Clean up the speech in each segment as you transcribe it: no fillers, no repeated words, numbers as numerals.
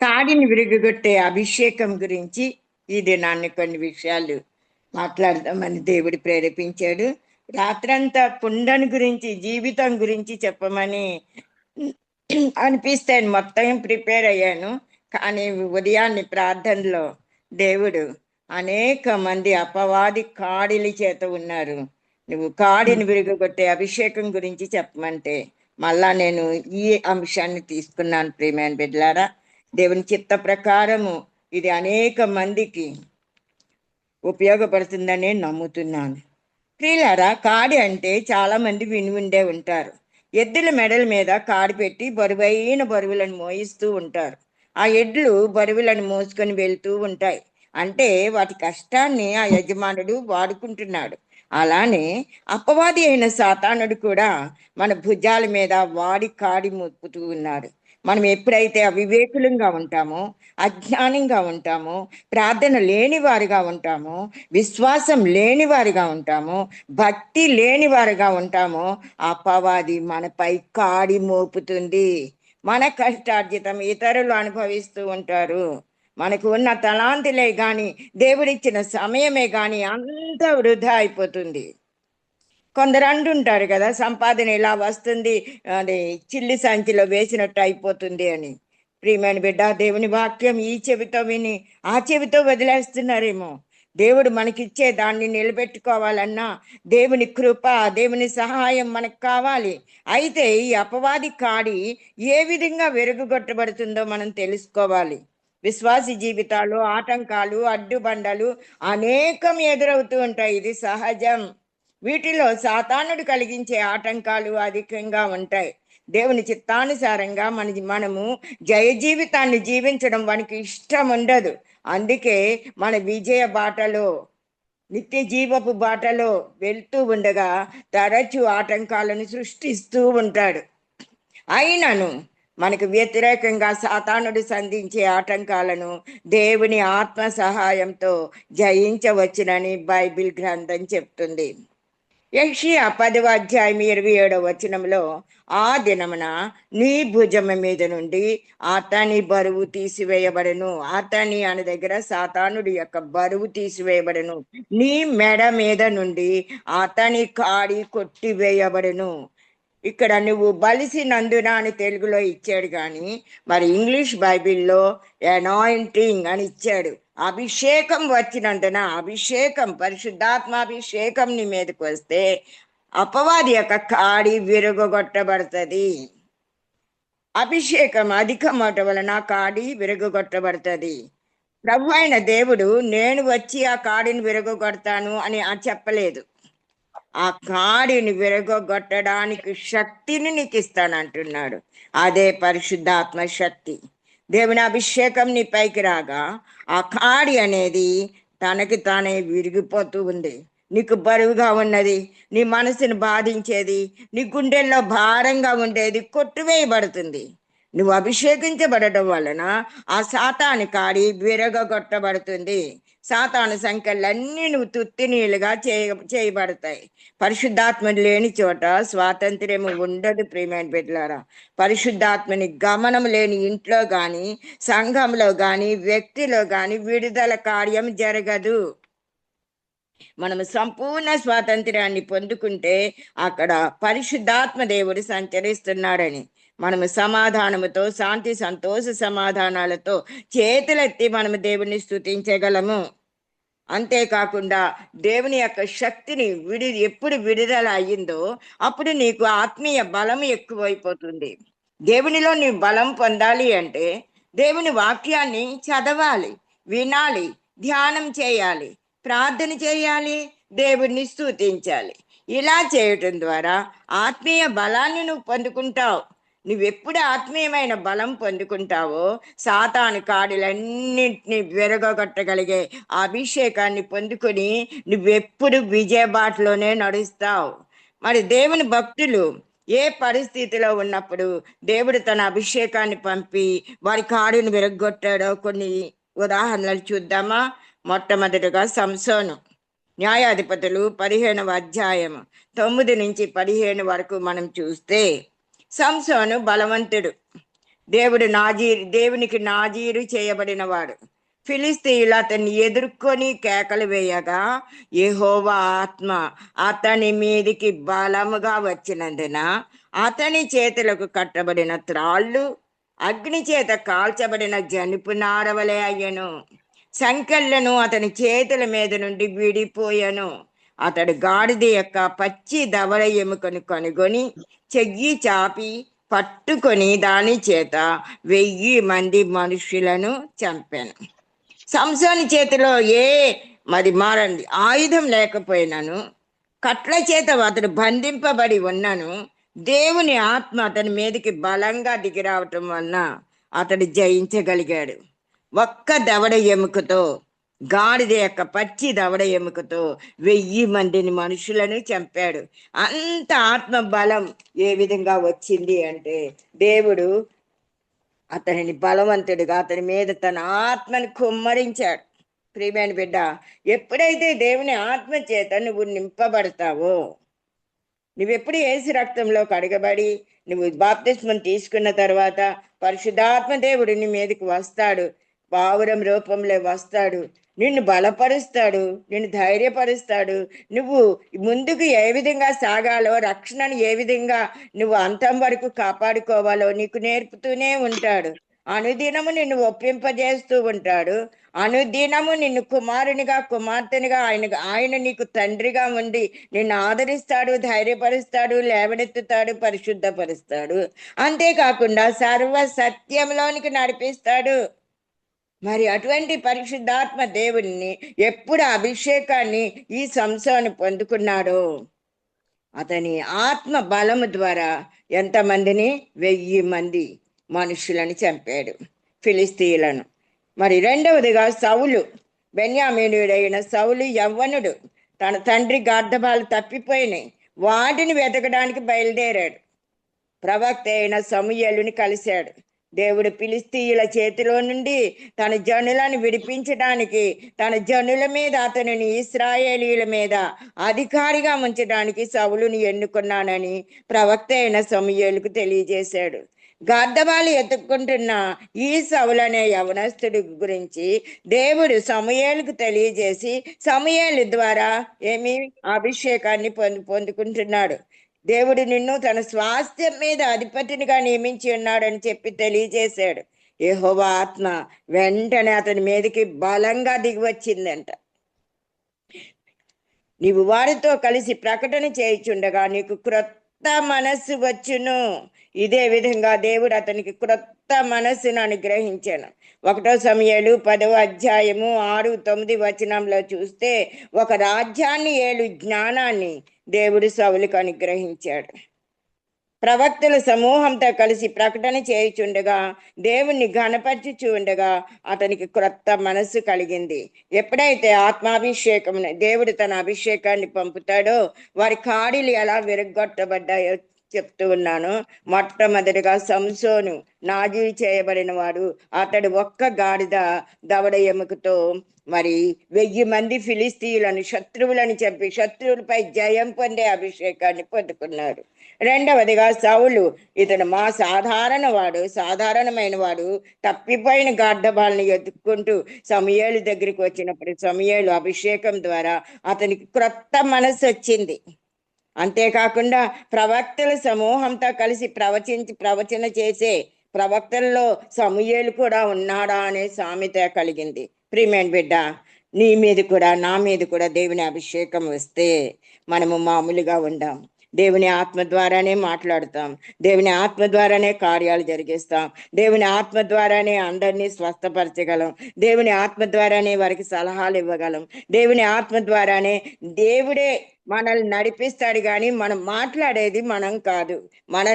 కాడిని విరిగొట్టే అభిషేకం గురించి ఈ దినాన్ని కొన్ని విషయాలు మాట్లాడదామని దేవుడు ప్రేరేపించాడు. రాత్రంతా పుండని గురించి, జీవితం గురించి చెప్పమని అనిపిస్తాను. మొత్తం ప్రిపేర్ అయ్యాను. కానీ ఉదయాన్నే ప్రార్థనలో దేవుడు అనేక మంది అపవాది కాడిల చేత ఉన్నారు, నువ్వు కాడిని విరగొట్టే అభిషేకం గురించి చెప్పమంటే మళ్ళా నేను ఈ అంశాన్ని తీసుకున్నాను. ప్రియమైన బిడ్డలారా, దేవుని చిత్త ప్రకారము ఇది అనేక మందికి ఉపయోగపడుతుందనే నమ్ముతున్నాను. ప్రియులారా, కాడి అంటే చాలా మంది విని ఉండే ఉంటారు. ఎద్దుల మెడల మీద కాడి పెట్టి బరువైన బరువులను మోయిస్తూ ఉంటారు. ఆ ఎడ్లు బరువులను మోసుకొని వెళ్తూ ఉంటాయి. అంటే వాటి కష్టాన్ని ఆ యజమానుడు వాడుకుంటున్నాడు. అలానే అపవాది అయిన సాతానుడు కూడా మన భుజాల మీద వాడి కాడి మోపుతూ ఉన్నాడు. మనం ఎప్పుడైతే అవివేకులంగా ఉంటామో, అజ్ఞానంగా ఉంటామో, ప్రార్థన లేని వారిగా ఉంటామో, విశ్వాసం లేని వారిగా ఉంటామో, భక్తి లేని వారిగా ఉంటామో, అపవాది మనపై కాడి మోపుతుంది. మన కష్టార్జితం ఇతరులు అనుభవిస్తూ ఉంటారు. మనకు ఉన్న తలాంతులే గాని, దేవుడిచ్చిన సమయమే గాని అంతా వృధా అయిపోతుంది. కొందరు అంటుంటారు కదా, సంపాదన ఇలా వస్తుంది, అది చిల్లి సంచిలో వేసినట్టు అయిపోతుంది అని. ప్రియమైన బిడ్డ, దేవుని వాక్యం ఈ చెవితో విని ఆ చెవితో వదిలేస్తున్నారేమో. దేవుడు మనకిచ్చే దాన్ని నిలబెట్టుకోవాలన్నా దేవుని కృప, దేవుని సహాయం మనకు కావాలి. అయితే ఈ అపవాది కాడి ఏ విధంగా వెరుగుగొట్టబడుతుందో మనం తెలుసుకోవాలి. విశ్వాసి జీవితాలు ఆటంకాలు, అడ్డుబండలు అనేకం ఎదురవుతూ ఉంటాయి. ఇది సహజం. వీటిలో సాతానుడు కలిగించే ఆటంకాలు అధికంగా ఉంటాయి. దేవుని చిత్తానుసారంగా మనము జయ జీవితాన్ని జీవించడం వానికి ఇష్టం ఉండదు. అందుకే మన విజయ బాటలో, నిత్య జీవపు బాటలో వెళ్తూ ఉండగా తరచు ఆటంకాలను సృష్టిస్తూ ఉంటాడు. అయినను మనకు వ్యతిరేకంగా సాతానుడు సంధించే ఆటంకాలను దేవుని ఆత్మ సహాయంతో జయించవచ్చునని బైబిల్ గ్రంథం చెప్తుంది. యెషయా 10వ అధ్యాయం 27వ వచనంలో, ఆ దినమున నీ భుజము మీద నుండి అతని బరువు తీసివేయబడను. అతని అనే దగ్గర సాతానుడి యొక్క బరువు తీసివేయబడను. నీ మెడ మీద నుండి అతని కాడి కొట్టివేయబడను. ఇక్కడ నువ్వు బలిసినందున అని తెలుగులో ఇచ్చాడు, కానీ మరి ఇంగ్లీష్ బైబిల్లో అనాయింటింగ్ అని ఇచ్చాడు. అభిషేకం వచ్చినందున, అభిషేకం, పరిశుద్ధాత్మాభిషేకం నీ మీదకి వస్తే అపవాది యొక్క కాడి విరగొట్టబడుతుంది. అభిషేకం అధికమవటం వలన కాడి విరగొట్టబడుతుంది. ప్రభు అయిన దేవుడు నేను వచ్చి ఆ కాడిని విరగొడతాను అని చెప్పలేదు. ఆ కాడిని విరగొట్టడానికి శక్తిని నీకు ఇస్తానంటున్నాడు. అదే పరిశుద్ధాత్మ శక్తి. దేవుని అభిషేకం నీ పైకి రాగా ఆ కాడి అనేది తనకి తానే విరిగిపోతూ ఉంది. నీకు బరువుగా ఉన్నది, నీ మనసును బాధించేది, నీ గుండెల్లో భారంగా ఉండేది కొట్టువేయబడుతుంది. నువ్వు అభిషేకించబడటం వలన ఆ సాతాను కాడి విరగొట్టబడుతుంది. సాతాను సంఖ్యలన్నీ నువ్వు తుత్తినీలుగా చేయబడతాయి. పరిశుద్ధాత్మ లేని చోట స్వాతంత్ర్యము ఉండదు. ప్రియమైన బిడ్డలారా, పరిశుద్ధాత్మని గమనం లేని ఇంట్లో గాని, సంఘంలో గాని, వ్యక్తిలో గాని విడుదల కార్యం జరగదు. మనము సంపూర్ణ స్వాతంత్ర్యాన్ని పొందుకుంటే అక్కడ పరిశుద్ధాత్మ దేవుడు సంచరిస్తున్నాడని, మనము సమాధానముతో, శాంతి సంతోష సమాధానాలతో చేతులెత్తి మనము దేవుని స్తుతించగలము. అంతేకాకుండా దేవుని యొక్క శక్తిని ఎప్పుడు విడుదల అయ్యిందో అప్పుడు నీకు ఆత్మీయ బలం ఎక్కువైపోతుంది. దేవునిలో నీ బలం పొందాలి అంటే దేవుని వాక్యాన్ని చదవాలి, వినాలి, ధ్యానం చేయాలి, ప్రార్థన చేయాలి, దేవుణ్ణి స్తుతించాలి. ఇలా చేయటం ద్వారా ఆత్మీయ బలాన్ని నువ్వు పొందుకుంటావు. నువ్వెప్పుడు ఆత్మీయమైన బలం పొందుకుంటావో సాతాను కాడులన్నింటినీ విరగొట్టగలిగే అభిషేకాన్ని పొందుకొని నువ్వెప్పుడు విజయబాటలోనే నడుస్తావు. మరి దేవుని భక్తులు ఏ పరిస్థితిలో ఉన్నప్పుడు దేవుడు తన అభిషేకాన్ని పంపి వారి కాడును విరగొట్టాడో కొన్ని ఉదాహరణలు చూద్దామా. మొట్టమొదటిగా సంసోను. న్యాయాధిపతులు 15వ అధ్యాయం 9 నుంచి 15 వరకు మనం చూస్తే సంసోను బలవంతుడు. దేవునికి నాజీరు చేయబడినవాడు. ఫిలిస్తీయులు అతన్ని ఎదుర్కొని కేకలు వేయగా యెహోవా ఆత్మ అతని మీదికి బలముగా వచ్చినందున అతని చేతులకు కట్టబడిన త్రాళ్ళు అగ్ని చేత కాల్చబడిన జనుపు నారవలే అయ్యను. సంకెళ్లను అతని చేతుల మీద నుండి విడిపోయాను. అతడు గాడిద యొక్క పచ్చి దవడ ఎముకను కనుగొని చెయ్యి చాపి పట్టుకొని దాని చేత 1000 మంది మనుషులను చంపాను. సంసోని చేతిలో మారండి ఆయుధం లేకపోయినాను, కట్ల చేత అతడు బంధింపబడి ఉన్నాను. దేవుని ఆత్మ అతని మీదకి బలంగా దిగిరావటం వలన అతడు జయించగలిగాడు. ఒక్క దవడ ఎముకతో, గాడిద యొక్క పచ్చి దవడ ఎముకతో 1000 మందిని మనుషులను చంపాడు. అంత ఆత్మ బలం ఏ విధంగా వచ్చింది అంటే, దేవుడు అతనిని బలవంతుడిగా అతని మీద తన ఆత్మని కుమ్మరించాడు. ప్రియమైన బిడ్డ, ఎప్పుడైతే దేవుని ఆత్మ చేత నువ్వు నింపబడతావో, నువ్వెప్పుడు యేసు రక్తంలో కడగబడి నువ్వు బాప్తిస్మం తీసుకున్న తర్వాత పరిశుద్ధాత్మ దేవుడు నీ మీదకి వస్తాడు, పావురం రూపంలో వస్తాడు, నిన్ను బలపరుస్తాడు, నిన్ను ధైర్యపరుస్తాడు. నువ్వు ముందుకు ఏ విధంగా సాగాలో, రక్షణను ఏ విధంగా నువ్వు అంతం వరకు కాపాడుకోవాలో నీకు నేర్పుతూనే ఉంటాడు. అనుదినము నిన్ను ఒప్పింపజేస్తూ ఉంటాడు. అనుదినము నిన్ను కుమారునిగా కుమార్తెనిగా ఆయన నీకు తండ్రిగా ఉండి నిన్ను ఆదరిస్తాడు, ధైర్యపరుస్తాడు, లేవనెత్తుతాడు, పరిశుద్ధపరుస్తాడు. అంతేకాకుండా సర్వ సత్యంలోనికి నడిపిస్తాడు. మరి అటువంటి పరిశుద్ధాత్మ దేవుణ్ణి ఎప్పుడు అభిషేకాన్ని ఈ సంసోను పొందుకున్నాడో, అతని ఆత్మ బలము ద్వారా ఎంతమందిని 1000 మంది మనుషులను చంపాడు, ఫిలిస్తీయులను. మరి రెండవదిగా సౌలు, బెన్యామీనుడైన సౌలు యవ్వనుడు. తన తండ్రి గార్ధబాలు తప్పిపోయినాయి, వాటిని వెతకడానికి బయలుదేరాడు. ప్రవక్త అయిన సమూయేలుని కలిశాడు. దేవుడు ఫిలిస్తీయుల చేతిలో నుండి తన జనులను విడిపించడానికి, తన జనుల మీద అతనిని ఇశ్రాయేలీయుల మీద అధికారిగా ఉంచడానికి సౌలుని ఎన్నుకున్నానని ప్రవక్త అయిన సమూయేలుకు తెలియజేశాడు. గర్దబాలు ఎత్తుక్కుంటున్న ఈ సౌలు అనే యవనస్తుడి గురించి దేవుడు సమూయేలుకు తెలియజేసి సమూయేలు ద్వారా అభిషేకాన్ని పొందుకుంటున్నాడు. దేవుడు నిన్ను తన స్వాస్థ్యం మీద అధిపతినిగా నియమించి ఉన్నాడని చెప్పి తెలియజేశాడు. యెహోవా ఆత్మ వెంటనే అతని మీదకి బలంగా దిగి వచ్చిందంట. నీవు వారితో కలిసి ప్రకటన చేయుచుండగా నీకు క్రొత్త మనస్సు వచ్చును. ఇదే విధంగా దేవుడు అతనికి క్రొత్త మనస్సును అనుగ్రహించాను. 1 సమూయేలు 10వ అధ్యాయము 6-9 వచనంలో చూస్తే ఒక రాజ్యాన్ని 7 జ్ఞానాన్ని దేవుడు సౌలుకు అనుగ్రహించాడు. ప్రవక్తల సమూహంతో కలిసి ప్రకటన చేయుచుండగా, దేవుణ్ణి ఘనపరచుచూ ఉండగా అతనికి క్రొత్త మనస్సు కలిగింది. ఎప్పుడైతే ఆత్మాభిషేకం దేవుడు తన అభిషేకాన్ని పంపుతాడో వారి కాడిలు ఎలా విరగొట్టబడ్డాయో చెప్తూ ఉన్నాను. మొట్టమొదటిగా సంసోను నాజీరు చేయబడిన వాడు. అతడు ఒక్క గాడిద దవడ ఎముకతో 1000 మంది ఫిలిస్తీయులను శత్రువులను చెప్పి శత్రువులపై జయం పొందే అభిషేకాన్ని పొందుకున్నాడు. రెండవదిగా సౌలు, ఇతడు సాధారణమైన వాడు. తప్పిపోయిన గార్ధబాలను ఎత్తుక్కుంటూ సమూయేలు దగ్గరికి వచ్చినప్పుడు సమూయేలు అభిషేకం ద్వారా అతనికి క్రొత్త మనసు వచ్చింది. అంతేకాకుండా ప్రవక్తల సమూహంతో కలిసి ప్రవచన చేసే ప్రవక్తల్లో సమూయేలు కూడా ఉన్నాడా అనే సామెత కలిగింది. ప్రియమైన బిడ్డ, నీ మీద కూడా నా మీద కూడా దేవుని అభిషేకం వస్తే మనము మామూలుగా ఉండాం. దేవుని ఆత్మ ద్వారానే మాట్లాడుతాం, దేవుని ఆత్మ ద్వారానే కార్యాలు జరిగిస్తాం, దేవుని ఆత్మ ద్వారానే అందరినీ స్వస్థపరచగలం, దేవుని ఆత్మ ద్వారానే వారికి సలహాలు ఇవ్వగలం, దేవుని ఆత్మ ద్వారానే దేవుడే మనల్ని నడిపిస్తాడు. కానీ మనం మాట్లాడేది మనం కాదు. మన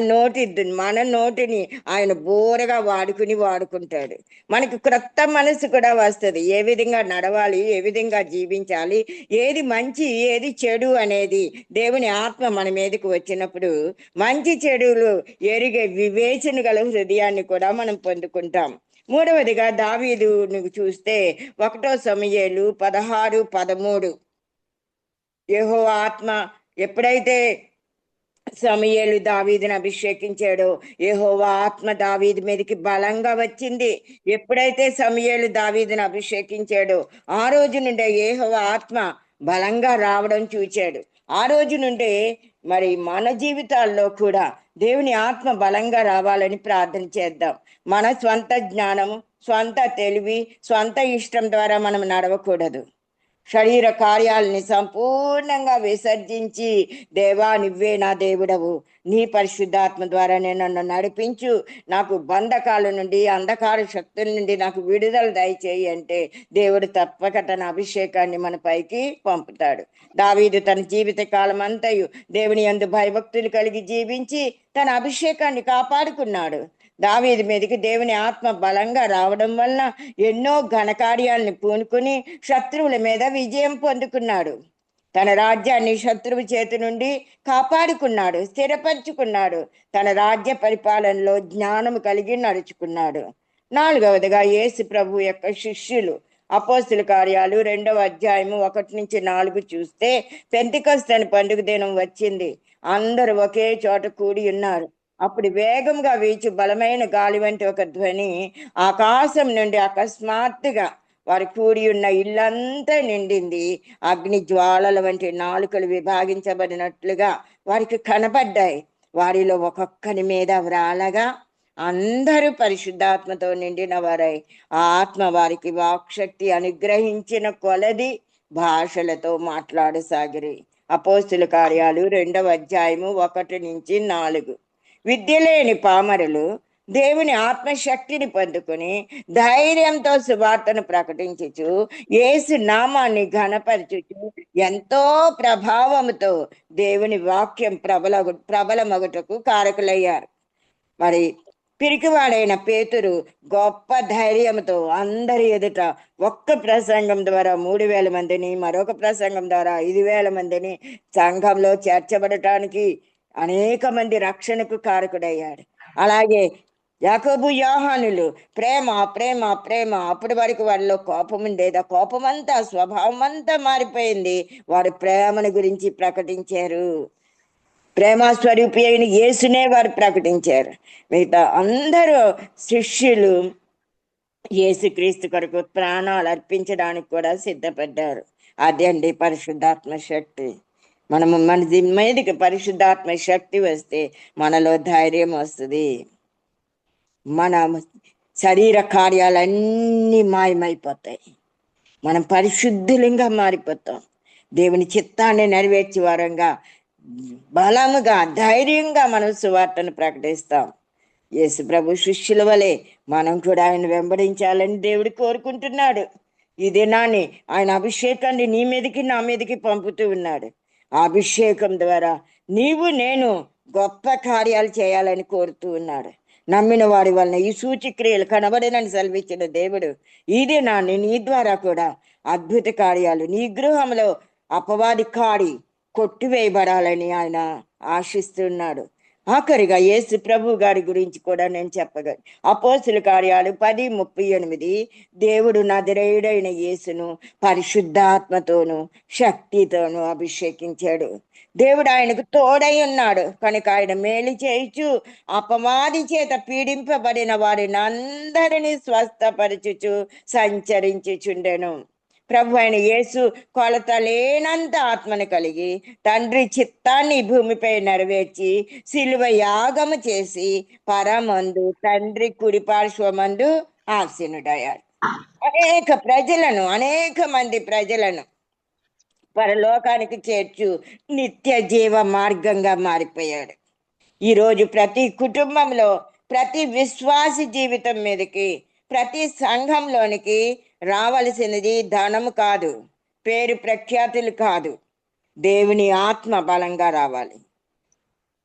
నోటిని ఆయన బోరగా వాడుకుంటాడు. మనకు క్రొత్త మనసు కూడా వస్తుంది. ఏ విధంగా నడవాలి, ఏ విధంగా జీవించాలి, ఏది మంచి ఏది చెడు అనేది దేవుని ఆత్మ మన మీదకి వచ్చినప్పుడు మంచి చెడులు ఎరిగే వివేచన గల హృదయాన్ని కూడా మనం పొందుకుంటాం. మూడవదిగా దావీదు నువ్వు చూస్తే 1 సమూయేలు 16-13 యెహోవా ఆత్మ ఎప్పుడైతే సమూయేలు దావీదుని అభిషేకించాడు. యెహోవా ఆత్మ దావీదు మీదకి బలంగా వచ్చింది. ఎప్పుడైతే సమూయేలు దావీదుని అభిషేకించాడో ఆ రోజు నుండే యెహోవా ఆత్మ బలంగా రావడం చూచాడు. ఆ రోజు నుండే మరి మన జీవితాల్లో కూడా దేవుని ఆత్మ బలంగా రావాలని ప్రార్థన చేద్దాం. మన స్వంత జ్ఞానము, స్వంత తెలివి, స్వంత ఇష్టం ద్వారా మనం నడవకూడదు. శరీర కార్యాలని సంపూర్ణంగా విసర్జించి, దేవా నువ్వే నా దేవుడవు, నీ పరిశుద్ధాత్మ ద్వారానే నన్ను నడిపించు, నాకు బంధకాల నుండి అంధకార శక్తుల నుండి నాకు విడుదల దయచేయి అంటే దేవుడు తప్పక తన అభిషేకాన్ని మన పైకి పంపుతాడు. దావీదు తన జీవిత కాలం అంతయు దేవుని యందు భయభక్తులు కలిగి జీవించి తన అభిషేకాన్ని కాపాడుకున్నాడు. దావీదు మీదకి దేవుని ఆత్మ బలంగా రావడం వలన ఎన్నో ఘనకార్యాలను పూనుకుని శత్రువుల మీద విజయం పొందుకున్నాడు. తన రాజ్యాన్ని శత్రువు చేతి నుండి కాపాడుకున్నాడు, స్థిరపరుచుకున్నాడు. తన రాజ్య పరిపాలనలో జ్ఞానము కలిగి నడుచుకున్నాడు. నాలుగవదిగా యేసు ప్రభు యొక్క శిష్యులు. అపోస్తుల కార్యాలు 2వ అధ్యాయము 1-4 చూస్తే, పెంతెకొస్తు పండుగ దినం వచ్చింది. అందరూ ఒకే చోట కూడి ఉన్నారు. అప్పుడు వేగంగా వీచు బలమైన గాలి వంటి ఒక ధ్వని ఆకాశం నుండి అకస్మాత్తుగా వారి కూడి ఉన్న ఇల్లంతా నిండింది. అగ్ని జ్వాలల వంటి నాలుకలు విభాగించబడినట్లుగా వారికి కనపడ్డాయి. వారిలో ఒక్కొక్కరి మీద వ్రాలగా అందరూ పరిశుద్ధాత్మతో నిండిన వారై ఆ ఆత్మ వారికి వాక్శక్తి అనుగ్రహించిన కొలది భాషలతో మాట్లాడసాగిరి. అపోస్తుల కార్యాలు 2వ అధ్యాయము 1-4. విద్య లేని పామరులు దేవుని ఆత్మశక్తిని పొందుకుని ధైర్యంతో సువార్తను ప్రకటించుచు యేసు నామాన్ని ఘనపరచుచు ఎంతో ప్రభావముతో దేవుని వాక్యం ప్రబలమగుటకు కారకులయ్యారు. మరి పిరికివాడైన పేతురు గొప్ప ధైర్యంతో అందరి ఎదుట ఒక్క ప్రసంగం ద్వారా 3,000 మందిని, మరొక ప్రసంగం ద్వారా 5,000 మందిని సంఘంలో చేర్చబడటానికి అనేక మంది రక్షణకు కారకుడయ్యాడు. అలాగే యాకోబు యోహానులు ప్రేమ ప్రేమ ప్రేమ. అప్పటి వరకు వారిలో కోపం ఉండేది. ఆ కోపమంతా, స్వభావం అంతా మారిపోయింది. వారు ప్రేమను గురించి ప్రకటించారు. ప్రేమస్వరూపి అయిన యేసునే వారు ప్రకటించారు. మిగతా అందరూ శిష్యులు యేసుక్రీస్తు కొరకు ప్రాణాలు అర్పించడానికి కూడా సిద్ధపడ్డారు. అదే అండి పరిశుద్ధాత్మ శక్తి. మన మీదకి పరిశుద్ధాత్మ శక్తి వస్తే మనలో ధైర్యం వస్తుంది. మన శరీర కార్యాలన్నీ మాయమైపోతాయి. మనం పరిశుద్ధులంగా మారిపోతాం. దేవుని చిత్తాన్ని నెరవేర్చే వారంగా, బలముగా, ధైర్యంగా మనం సువార్తను ప్రకటిస్తాం. యేసు ప్రభు శిష్యుల వలె మనం కూడా ఆయన వెంబడించాలని దేవుడు కోరుకుంటున్నాడు. ఈ దినాన్ని ఆయన అభిషేకాన్ని నీ మీదకి, నా మీదకి పంపుతూ ఉన్నాడు. ఆ అభిషేకం ద్వారా నీవు నేను గొప్ప కార్యాలు చేయాలని కోరుతూ ఉన్నాడు. నమ్మిన వారి వలన ఈ సూచక్రియలు కనబడినని సెలవిచ్చిన దేవుడు ఈ దినాన్ని నీ ద్వారా కూడా అద్భుత కార్యాలు నీ గృహంలో అపవాది కాడి కొట్టివేయబడాలని ఆయన ఆశిస్తున్నాడు. ఆఖరిగా యేసు ప్రభు గారి గురించి కూడా నేను చెప్పగలను. అపోస్తుల కార్యాలు 10:38 దేవుడు నజరేయుడైన యేసును పరిశుద్ధాత్మతోను శక్తితోను అభిషేకించాడు. దేవుడు ఆయనకు తోడై ఉన్నాడు కనుక ఆయన మేలు చేయుచు అపవాది చేత పీడింపబడిన వారిని అందరినీ స్వస్థపరచుచు సంచరించుచుండెను. ప్రభు అయిన యేసు కొలత లేనంత ఆత్మను కలిగి తండ్రి చిత్తాన్ని భూమిపై నెరవేర్చి శిలువ యాగము చేసి పరమందు తండ్రి కుడిపార్శ్వమందు ఆసీనుడయ్యాడు. అనేక మంది ప్రజలను పరలోకానికి చేర్చు నిత్య జీవ మార్గంగా మారిపోయాడు. ఈరోజు ప్రతి కుటుంబంలో, ప్రతి విశ్వాసి జీవితం మీదకి, ప్రతి సంఘంలోనికి రావలసినది ధనము కాదు, పేరు ప్రఖ్యాతులు కాదు, దేవుని ఆత్మ బలంగా రావాలి.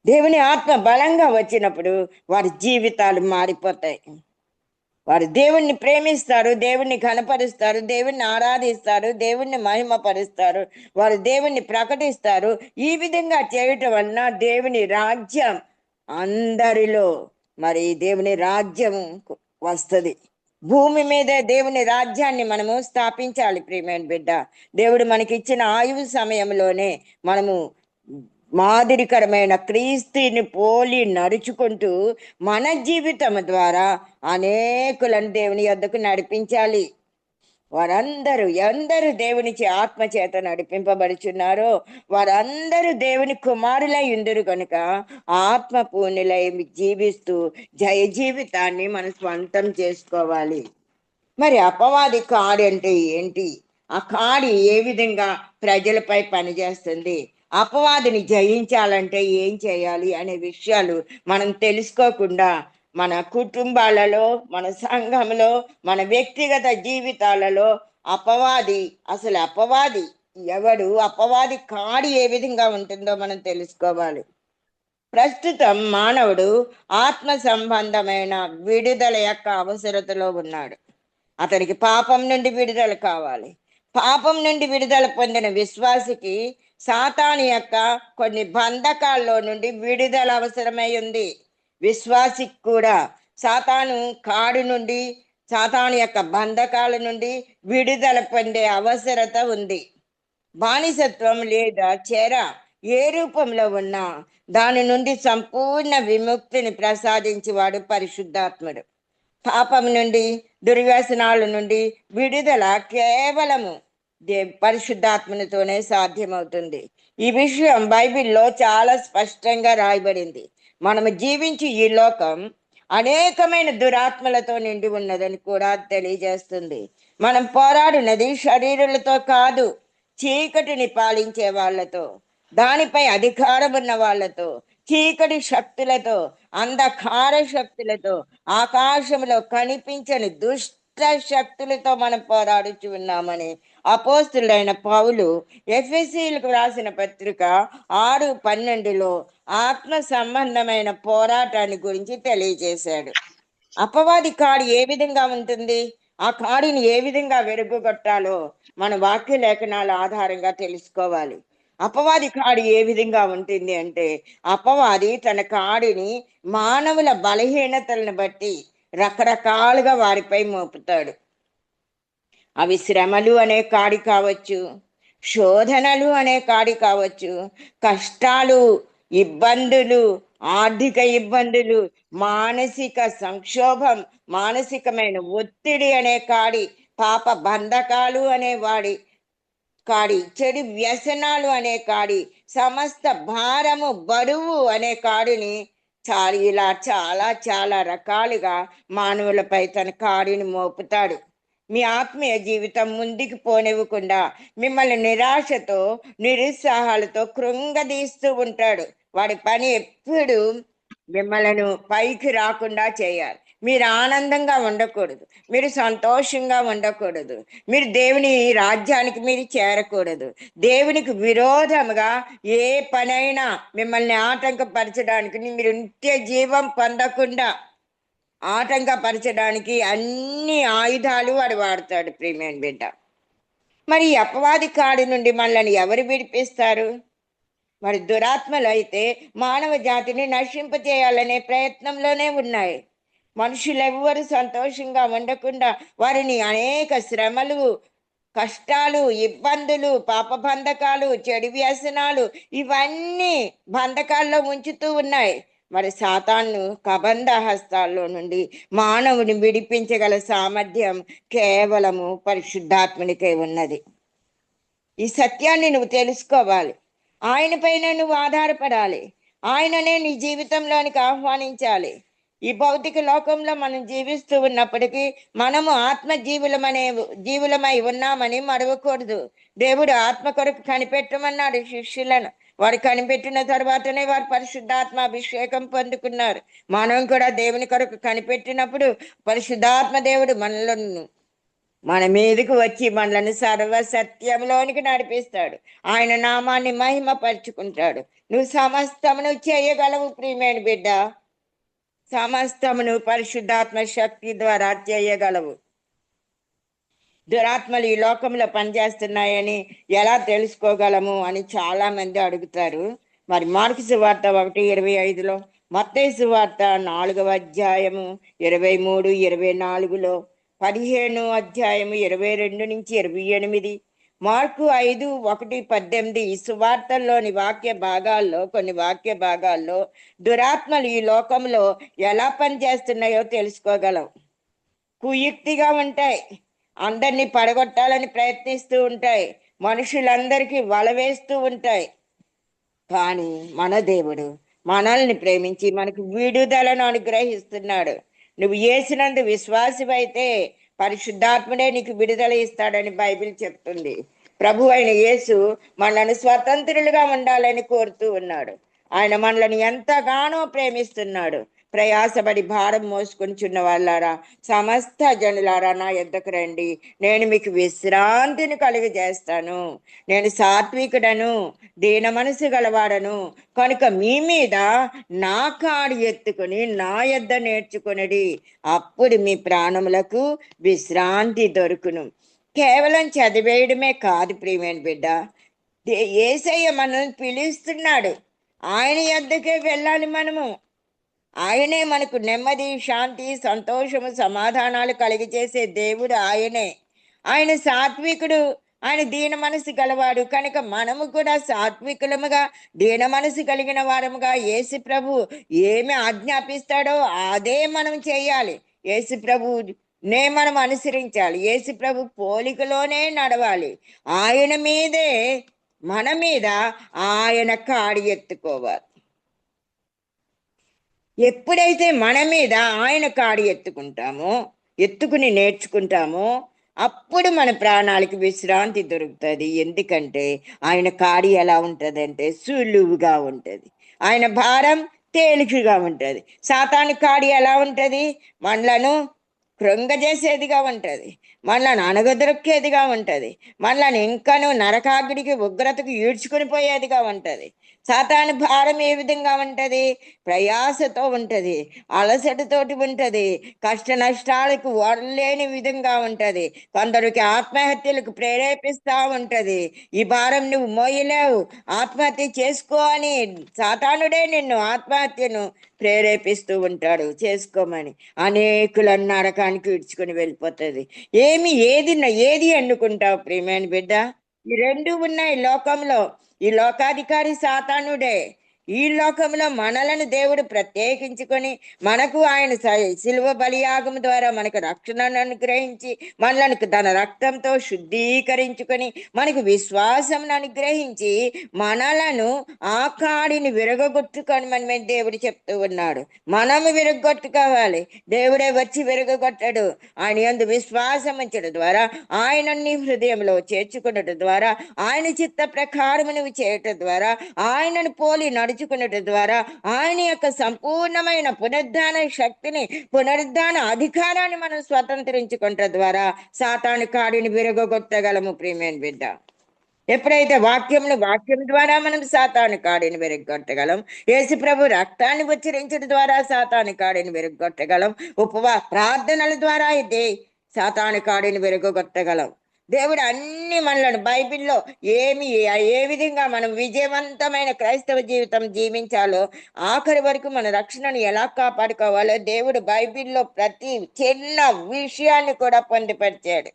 దేవుని ఆత్మ బలంగా వచ్చినప్పుడు వారి జీవితాలు మారిపోతాయి. వారు దేవుణ్ణి ప్రేమిస్తారు, దేవుణ్ణి ఘనపరుస్తారు, దేవుణ్ణి ఆరాధిస్తారు, దేవుణ్ణి మహిమపరుస్తారు, వారు దేవుణ్ణి ప్రకటిస్తారు. ఈ విధంగా చేయటం వలన దేవుని రాజ్యం అందరిలో, మరి దేవుని రాజ్యం వస్తుంది. భూమి మీద దేవుని రాజ్యాన్ని మనము స్థాపించాలి. ప్రియమైన బిడ్డ, దేవుడు మనకి ఇచ్చిన ఆయువు సమయంలోనే మనము మాదిరికరమైన క్రీస్తుని పోలి నడుచుకుంటూ మన జీవితం ద్వారా అనేకులను దేవుని యొద్దకు నడిపించాలి. వారందరూ ఎందరు దేవునికి ఆత్మ చేత నడిపింపబడుచున్నారో వారందరూ దేవుని కుమారులై ఉందరు కనుక ఆత్మ పూర్ణులై జీవిస్తూ జయ జీవితాన్ని మనం స్వంతం చేసుకోవాలి. మరి అపవాది కాడి అంటే ఏంటి? ఆ కాడి ఏ విధంగా ప్రజలపై పనిచేస్తుంది? అపవాదిని జయించాలంటే ఏం చేయాలి అనే విషయాలు మనం తెలుసుకోకుండా మన కుటుంబాలలో, మన సంఘంలో, మన వ్యక్తిగత జీవితాలలో అపవాది ఎవడు, అపవాది కాడి ఏ విధంగా ఉంటుందో మనం తెలుసుకోవాలి. ప్రస్తుతం మానవుడు ఆత్మ సంబంధమైన విడుదల యొక్క అవసరతలో ఉన్నాడు. అతనికి పాపం నుండి విడుదల కావాలి. పాపం నుండి విడుదల పొందిన విశ్వాసికి సాతాను యొక్క కొన్ని బంధకాల్లో నుండి విడుదల అవసరమై ఉంది. విశ్వాసికి కూడా సాతాను కాడు నుండి, సాతాను యొక్క బంధకాల నుండి విడుదల పొందే అవసరత ఉంది. బానిసత్వం లేదా చెర ఏ రూపంలో ఉన్నా దాని నుండి సంపూర్ణ విముక్తిని ప్రసాదించేవాడు పరిశుద్ధాత్ముడు. పాపం నుండి, దుర్వ్యసనాల నుండి విడుదల కేవలము పరిశుద్ధాత్మనితోనే సాధ్యమవుతుంది. ఈ విషయం బైబిల్లో చాలా స్పష్టంగా రాయబడింది. మనము జీవించి ఈ లోకం అనేకమైన దురాత్మలతో నిండి ఉన్నదని కూడా తెలియజేస్తుంది. మనం పోరాడినది శరీరులతో కాదు, చీకటిని పాలించే వాళ్ళతో, దానిపై అధికారం ఉన్న వాళ్ళతో, చీకటి శక్తులతో, అంధకార శక్తులతో, ఆకాశంలో కనిపించని దుష్ట శక్తులతో మనం పోరాడుచు ఉన్నామని అపోస్తులైన పౌలు ఎఫెసీయులకు రాసిన పత్రిక 6:12లో ఆత్మ సంబంధమైన పోరాటాన్ని గురించి తెలియజేశాడు. అపవాది కాడి ఏ విధంగా ఉంటుంది, ఆ కాడిని ఏ విధంగా వెలుగుగొట్టాలో మన వాక్య లేఖనాల ఆధారంగా తెలుసుకోవాలి. అపవాది కాడి ఏ విధంగా ఉంటుంది అంటే, అపవాది తన కాడిని మానవుల బలహీనతలను బట్టి రకరకాలుగా వారిపై మోపుతాడు. అవి శ్రమలు అనే కాడి కావచ్చు, శోధనలు అనే కాడి కావచ్చు, కష్టాలు, ఇబ్బందులు, ఆర్థిక ఇబ్బందులు, మానసిక సంక్షోభం, మానసికమైన ఒత్తిడి అనే కాడి, పాప బంధకాలు అనే కాడి, చెడు వ్యసనాలు అనే కాడి, సమస్త భారము బరువు అనే కాడిని ఇలా చాలా చాలా రకాలుగా మానవులపై తన కాడిని మోపుతాడు. మీ ఆత్మీయ జీవితం ముందుకు పోనివ్వకుండా మిమ్మల్ని నిరాశతో, నిరుత్సాహాలతో కృంగదీస్తూ ఉంటాడు. వాడి పని ఎప్పుడు మిమ్మల్ని పైకి రాకుండా చేయాలి. మీరు ఆనందంగా ఉండకూడదు, మీరు సంతోషంగా ఉండకూడదు, మీరు దేవుని రాజ్యానికి మీరు చేరకూడదు. దేవునికి విరోధముగా ఏ పనైనా మిమ్మల్ని ఆటంకపరచడానికి, మీరు నిత్య జీవం పొందకుండా ఆటంకపరచడానికి అన్ని ఆయుధాలు వాడు వాడతాడు. ప్రియమైన బిడ్డ, మరి ఈ అపవాది కాడి నుండి మనల్ని ఎవరు విడిపిస్తారు? మరి దురాత్మలు అయితే మానవ జాతిని నశింపచేయాలనే ప్రయత్నంలోనే ఉన్నాయి. మనుషులెవ్వరు సంతోషంగా ఉండకుండా వారిని అనేక శ్రమలు, కష్టాలు, ఇబ్బందులు, పాప బంధకాలు, చెడు వ్యసనాలు ఇవన్నీ బంధకాల్లో ఉంచుతూ ఉన్నాయి. మరి సాతాను కబంధ హస్తాల్లో నుండి మానవుని విడిపించగల సామర్థ్యం కేవలము పరిశుద్ధాత్మనికే ఉన్నది. ఈ సత్యాన్ని నువ్వు తెలుసుకోవాలి. ఆయన పైన నువ్వు ఆధారపడాలి. ఆయననే నీ జీవితంలోనికి ఆహ్వానించాలి. ఈ భౌతిక లోకంలో మనం జీవిస్తూ ఉన్నప్పటికీ మనము ఆత్మ జీవులమై ఉన్నామని మరవకూడదు. దేవుడు ఆత్మ కొరకు కనిపెట్టమన్నాడు శిష్యులను. వారు కనిపెట్టిన తర్వాతనే వారు పరిశుద్ధాత్మ అభిషేకం పొందుకున్నారు. మనం కూడా దేవుని కొరకు కనిపెట్టినప్పుడు పరిశుద్ధాత్మ దేవుడు మన మీదకు వచ్చి మనల్ని సర్వసత్యంలోనికి నడిపిస్తాడు. ఆయన నామాన్ని మహిమపరుచుకుంటాడు. నువ్వు సమస్తమును చేయగలవు ప్రియమైన బిడ్డ. సమస్తమును పరిశుద్ధాత్మ శక్తి ద్వారా చేయగలవు. దురాత్మలు ఈ లోకంలో పనిచేస్తున్నాయని ఎలా తెలుసుకోగలము అని చాలా మంది అడుగుతారు. మరి మార్కు సువార్త 1:25లో, మత్తయి సువార్త 4వ అధ్యాయము 23, 24లో, 15వ అధ్యాయము 22 నుంచి 28, మార్కు 5:1-18 ఈ సువార్తల్లోని వాక్య భాగాల్లో కొన్ని వాక్య భాగాల్లో దురాత్మలు ఈ లోకంలో ఎలా పనిచేస్తున్నాయో తెలుసుకోగలం. కుయుక్తిగా ఉంటాయి, అందరినీ పడగొట్టాలని ప్రయత్నిస్తూ ఉంటాయి, మనుషులందరికీ వల వేస్తూ ఉంటాయి. కానీ మన దేవుడు మనల్ని ప్రేమించి మనకు విడుదలను అనుగ్రహిస్తున్నాడు. నువ్వు యేసునందు విశ్వాసమైతే పరిశుద్ధాత్ముడే నీకు విడుదల ఇస్తాడని బైబిల్ చెప్తుంది. ప్రభు అయిన యేసు మనల్ని స్వతంత్రులుగా ఉండాలని కోరుతూ ఉన్నాడు. ఆయన మనల్ని ఎంతగానో ప్రేమిస్తున్నాడు. ప్రయాసపడి భారం మోసుకొనిచున్న వాళ్ళారా, సమస్త జనులారా నా యొద్దకు రండి, నేను మీకు విశ్రాంతిని కలుగజేస్తాను. నేను సాత్వికుడను, దీన మనసు గలవాడను కనుక మీ మీద నా కాడి ఎత్తుకుని నా యొద్ద నేర్చుకొనడి, అప్పుడు మీ ప్రాణములకు విశ్రాంతి దొరుకును. కేవలం చదివేయడమే కాదు ప్రియమైన బిడ్డ, యేసయ్య మనల్ని పిలుస్తున్నాడు. ఆయన యొద్దకే వెళ్ళాలి మనము. ఆయనే మనకు నెమ్మది, శాంతి, సంతోషము, సమాధానాలు కలిగజేసే దేవుడు ఆయనే. ఆయన సాత్వికుడు, ఆయన దీన మనసు గలవాడు కనుక మనము కూడా సాత్వికులముగా దీన మనసు కలిగిన వారముగా యేసు ప్రభు ఏమి ఆజ్ఞాపిస్తాడో అదే మనం చేయాలి. యేసు ప్రభు నే మనం అనుసరించాలి. యేసు ప్రభు పోలికలోనే నడవాలి. ఆయన మీదే మన మీద ఆయన కాడి ఎత్తుకోవాలి. ఎప్పుడైతే మన మీద ఆయన కాడి ఎత్తుకుని నేర్చుకుంటామో అప్పుడు మన ప్రాణాలకి విశ్రాంతి దొరుకుతుంది. ఎందుకంటే ఆయన కాడి ఎలా ఉంటుంది అంటే సులువుగా ఉంటుంది, ఆయన భారం తేలికగా ఉంటుంది. సాతాను కాడి ఎలా ఉంటుంది? మనలను కృంగజేసేదిగా ఉంటుంది, మనల్ని అణగదొక్కేదిగా ఉంటుంది, మనల్ని ఇంకనూ నరకాగ్నికి ఉగ్రతకు ఈడ్చుకుని పోయేదిగా ఉంటుంది. సాతాను భారం ఏ విధంగా ఉంటుంది? ప్రయాసతో ఉంటుంది, అలసటతోటి ఉంటుంది, కష్ట నష్టాలకు వడలేని విధంగా ఉంటుంది, కొందరికి ఆత్మహత్యలకు ప్రేరేపిస్తూ ఉంటుంది. ఈ భారం నువ్వు మోయలేవు, ఆత్మహత్య చేసుకో అని సాతానుడే నిన్ను ఆత్మహత్యను ప్రేరేపిస్తూ ఉంటాడు చేసుకోమని. అనేకులను నరకానికి ఇడ్చుకొని వెళ్ళిపోతుంది. ఏది ఎన్నుకుంటావు ప్రియమైన బిడ్డ? ఈ రెండు ఉన్నాయి లోకంలో. ఈ లోకాధికారి సాతానుడే. ఈ లోకంలో మనలను దేవుడు ప్రత్యేకించుకొని మనకు ఆయన శిలువ బలియాగం ద్వారా మనకు రక్షణను అనుగ్రహించి మనలను తన రక్తంతో శుద్ధీకరించుకొని మనకు విశ్వాసం అనుగ్రహించి మనలను ఆ కాడిని విరగొట్టుకొని మనమే దేవుడు చెప్తూ ఉన్నాడు. మనము విరగొట్టుకోవాలి, దేవుడే వచ్చి విరగొట్టడు. ఆయన యందు విశ్వాసం ఉంచడం ద్వారా, ఆయన నీ హృదయంలో చేర్చుకున్నట్టు ద్వారా, ఆయన చిత్త ప్రకారం నువ్వు చేయటం ద్వారా, ఆయనను పోలి నడుచుకున్నట్టు ద్వారా, ఆయన యొక్క సంపూర్ణమైన పునరుద్ధాన శక్తిని, పునరుద్ధాన అధికారాన్ని మనం స్వతంత్రించుకుంట ద్వారా సాతాను కాడిని విరగొట్టగలము ప్రియమైన బిడ్డ. ఎప్పుడైతే వాక్యం ద్వారా మనం సాతాను కాడిని విరగొట్టగలం, యేసు ప్రభు రక్తాన్ని ఉచ్చరించడం ద్వారా సాతాను కాడిని విరగొట్టగలం, ప్రార్థనల ద్వారా అయితే సాతాను కాడిని విరగొట్టగలం. దేవుడు అన్ని మనలను బైబిల్లో ఏ విధంగా మనం విజయవంతమైన క్రైస్తవ జీవితం జీవించాలో, ఆఖరి వరకు మన రక్షణను ఎలా కాపాడుకోవాలో దేవుడు బైబిల్లో ప్రతి చిన్న విషయాన్ని కూడా పొందుపరిచాడు.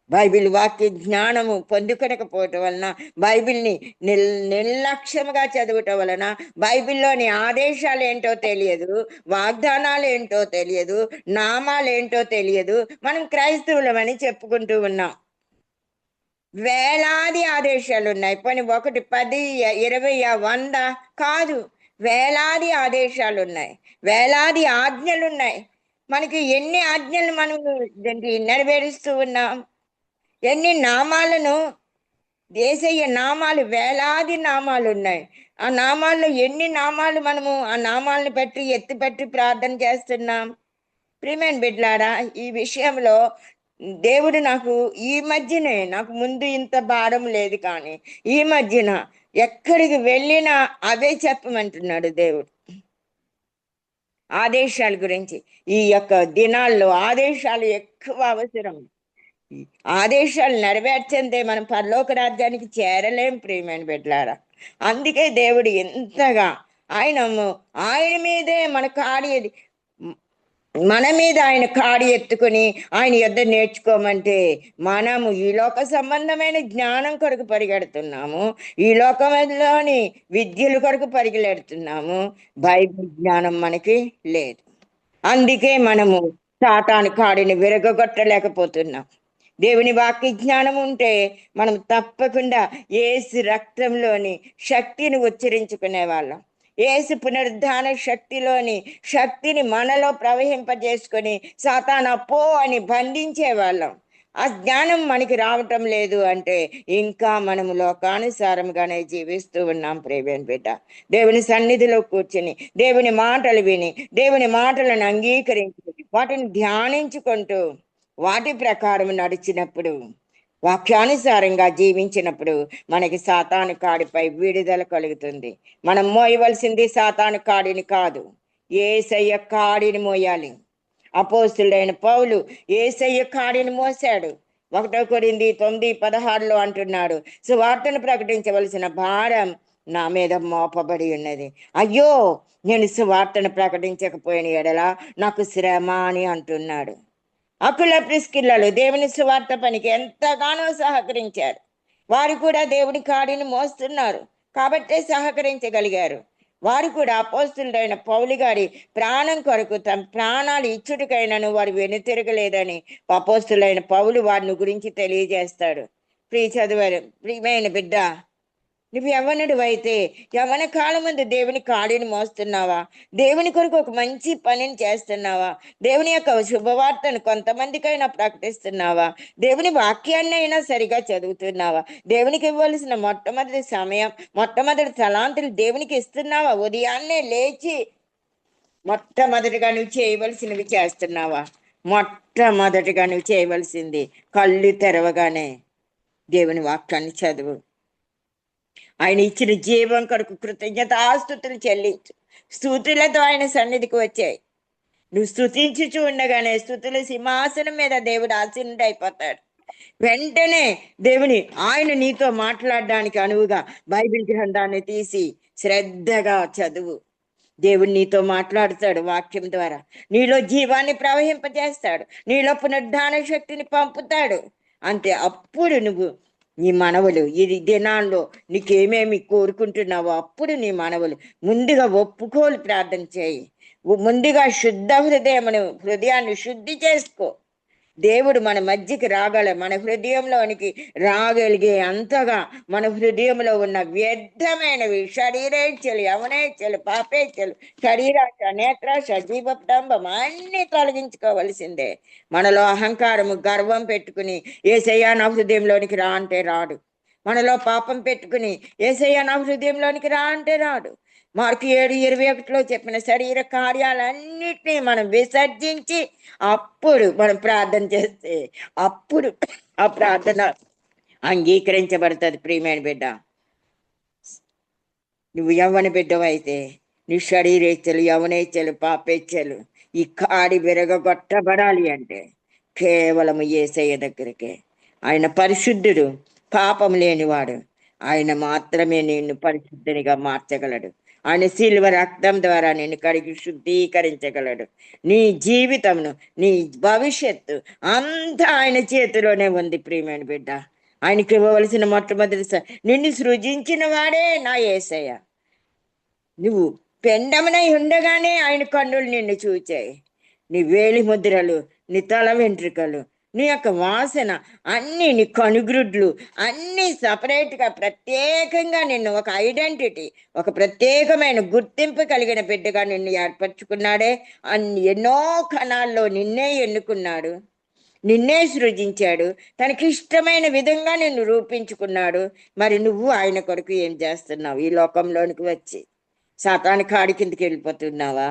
బైబిల్ వాక్య జ్ఞానము పొందుకొనకపోవటం వలన, బైబిల్ని నిర్లక్ష్యముగా చదవటం వలన, బైబిల్లోని ఆదేశాలు ఏంటో తెలియదు, వాగ్దానాలు ఏంటో తెలియదు, నామాలు ఏంటో తెలియదు. మనం క్రైస్తవులమని చెప్పుకుంటూ ఉన్నాం. వేలాది ఆదేశాలు ఉన్నాయి. పోనీ 1, 10, 20, 100 కాదు, వేలాది ఆదేశాలు ఉన్నాయి, వేలాది ఆజ్ఞలు ఉన్నాయి. మనకి ఎన్ని ఆజ్ఞలు మనం నెరవేరుస్తూ ఉన్నాం? ఎన్ని నామాలను, యేసయ్య నామాలు, వేలాది నామాలు ఉన్నాయి. ఆ నామాల్లో ఎన్ని నామాలు మనము ఆ నామాలను పెట్టి ఎత్తిపెట్టి ప్రార్థన చేస్తున్నాం? ప్రియమైన బిడ్డలారా, ఈ విషయంలో దేవుడు ఈ మధ్యనే, నాకు ముందు ఇంత భారం లేదు, కానీ ఈ మధ్యన ఎక్కడికి వెళ్ళినా అవే చెప్పమంటున్నాడు దేవుడు. ఆదేశాల గురించి ఈ యొక్క దినాల్లో ఆదేశాలు ఎక్కువ అవసరం. ఆదేశాలు నెరవేర్చందే మనం పరలోక రాజ్యానికి చేరలేం ప్రియమైన బిడ్డలారా. అందుకే దేవుడు ఎంతగా ఆయన మీదే మన కాడి మన మీద ఆయన కాడి ఎత్తుకుని ఆయన యుద్ధ నేర్చుకోమంటే మనము ఈ లోక సంబంధమైన జ్ఞానం కొరకు పరిగెడుతున్నాము. ఈ లోకంలోని విద్యల కొరకు పరిగెడుతున్నాము. బైబిల్ జ్ఞానం మనకి లేదు. అందుకే మనము సాతాను కాడిని విరగొట్టలేకపోతున్నాం. దేవుని వాక్య జ్ఞానం ఉంటే మనం తప్పకుండా యేసు రక్తంలోని శక్తిని ఉచ్చరించుకునే వాళ్ళం. యేసు పునరుద్ధాన శక్తిలోని శక్తిని మనలో ప్రవహింపజేసుకొని సాతాను అప్పో అని బంధించే వాళ్ళం. ఆ జ్ఞానం మనకి రావటం లేదు అంటే ఇంకా మనము లోకానుసారంగానే జీవిస్తూ ఉన్నాం. ప్రేమైన బిడ్డ, దేవుని సన్నిధిలో కూర్చుని దేవుని మాటలు విని దేవుని మాటలను అంగీకరించి వాటిని ధ్యానించుకుంటూ వాటి ప్రకారం నడిచినప్పుడు, వాక్యానుసారంగా జీవించినప్పుడు మనకి సాతాను కాడిపై విడుదల కలుగుతుంది. మనం మోయవలసింది సాతాను కాడిని కాదు, యేసయ్య కాడిని మోయాలి. అపోస్తులైన పౌలు యేసయ్య కాడిని మోసాడు. 1 కొరింథీ 9:16 అంటున్నాడు, సువార్తను ప్రకటించవలసిన భారం నా మీద మోపబడి ఉన్నది. అయ్యో, నేను సువార్తను ప్రకటించకపోయిన ఎడల నాకు శ్రమ అని అంటున్నాడు. అకుల ప్రిస్కిల్లలు దేవుని సువార్త పనికి ఎంతగానో సహకరించారు. వారు కూడా దేవుని కాడిని మోస్తున్నారు కాబట్టే సహకరించగలిగారు. వారు కూడా అపోస్తులైన పౌలు గారి ప్రాణం కొరకు తమ ప్రాణాలు ఇచ్చుటికైనాను వారు వెనుతిరగలేదని అపోస్తులైన పౌలు వారిని గురించి తెలియజేస్తాడు. చదువారు ప్రియమైన బిడ్డ, నువ్వు యవ్వనుడు అయితే యవ్వన కాలం ముందు దేవుని కాడిని మోస్తున్నావా? దేవుని కొరకు ఒక మంచి పనిని చేస్తున్నావా? దేవుని యొక్క శుభవార్తను కొంతమందికైనా ప్రకటిస్తున్నావా? దేవుని వాక్యాన్ని అయినా సరిగా చదువుతున్నావా? దేవునికి ఇవ్వాల్సిన మొట్టమొదటి సమయం, మొట్టమొదటి తలాంతులు దేవునికి ఇస్తున్నావా? ఉదయాన్నే లేచి మొట్టమొదటిగా నువ్వు చేయవలసినవి చేస్తున్నావా? మొట్టమొదటిగా నువ్వు చేయవలసింది కళ్ళు తెరవగానే దేవుని వాక్యాన్ని చదువు. ఆయన ఇచ్చిన జీవం కొరకు కృతజ్ఞతాస్తుతులు చెల్లించు. స్తుతులతో ఆయన సన్నిధికి వచ్చాయి. నువ్వు స్తుతించుచు ఉండగానే స్తుతుల సింహాసనం మీద దేవుడు ఆసీనుడు అయిపోతాడు. వెంటనే దేవుని ఆయన నీతో మాట్లాడడానికి అనువుగా బైబిల్ గ్రంథాన్ని తీసి శ్రద్ధగా చదువు. దేవుడు నీతో మాట్లాడుతాడు వాక్యం ద్వారా. నీలో జీవాన్ని ప్రవహింపజేస్తాడు, నీలో పునరుద్ధాన శక్తిని పంపుతాడు. అంతే, అప్పుడు నువ్వు నీ మనవులు ఈ దినాల్లో నీకేమేమి కోరుకుంటున్నావో అప్పుడు నీ మనవులు ముందుగా ఒప్పుకోలు ప్రార్థన చేయి. ముందుగా శుద్ధ హృదయాన్ని శుద్ధి చేసుకో. దేవుడు మన మధ్యకి మన హృదయంలోనికి రాగలిగే అంతగా మన హృదయంలో ఉన్న వ్యర్థమైనవి, శరీరేచ్ఛలు, యవనేచ్ఛలు, పాపేచ్ఛలు, శరీరాశ, నేత్రాశ, జీవప్తంభం అన్ని తొలగించుకోవలసిందే. మనలో అహంకారము, గర్వం పెట్టుకుని యేసయ్యా నా హృదయంలోనికి రా అంటే రాడు. మనలో పాపం పెట్టుకుని యేసయ్యా నా హృదయంలోనికి రా అంటే రాడు. మార్కు 7:21 చెప్పిన శరీర కార్యాలన్నిటినీ మనం విసర్జించి అప్పుడు మనం ప్రార్థన చేస్తే అప్పుడు ఆ ప్రార్థన అంగీకరించబడుతుంది. ప్రియమైన బిడ్డ, నువ్వు యవ్వన బిడ్డవైతే నీ శరీరేచ్ఛలు, యవనేచ్ఛలు, పాపేచ్ఛలు ఈ కాడి విరగొట్టబడాలి అంటే కేవలం యేసయ్య దగ్గరికే. ఆయన పరిశుద్ధుడు, పాపం లేనివాడు. ఆయన మాత్రమే నిన్ను పరిశుద్ధునిగా మార్చగలడు. ఆయన శిలువ రక్తం ద్వారా నిన్ను కడిగి శుద్ధీకరించగలడు. నీ జీవితంను, నీ భవిష్యత్తు అంతా ఆయన చేతిలోనే ఉంది. ప్రియమైన బిడ్డ, ఆయనకి ఇవ్వవలసిన మొట్టమొదటి నిన్ను సృజించిన వాడే నా యేసయ్య. నువ్వు పెండమునై ఉండగానే ఆయన కన్నులు నిన్ను చూచాయి. నీ వేలి ముద్రలు, నీ తల వెంట్రుకలు, నీ యొక్క వాసన అన్నీ, నీ కనుగ్రుడ్లు అన్నీ సపరేట్గా ప్రత్యేకంగా నిన్ను ఒక ఐడెంటిటీ, ఒక ప్రత్యేకమైన గుర్తింపు కలిగిన బిడ్డగా నిన్ను ఏర్పరచుకున్నాడే. ఎన్నో కణాల్లో నిన్నే ఎన్నుకున్నాడు, నిన్నే సృజించాడు, తనకిష్టమైన విధంగా నిన్ను రూపించుకున్నాడు. మరి నువ్వు ఆయన కొరకు ఏం చేస్తున్నావు? ఈ లోకంలోనికి వచ్చి సాతాను కాడి కిందకి వెళ్ళిపోతున్నావా?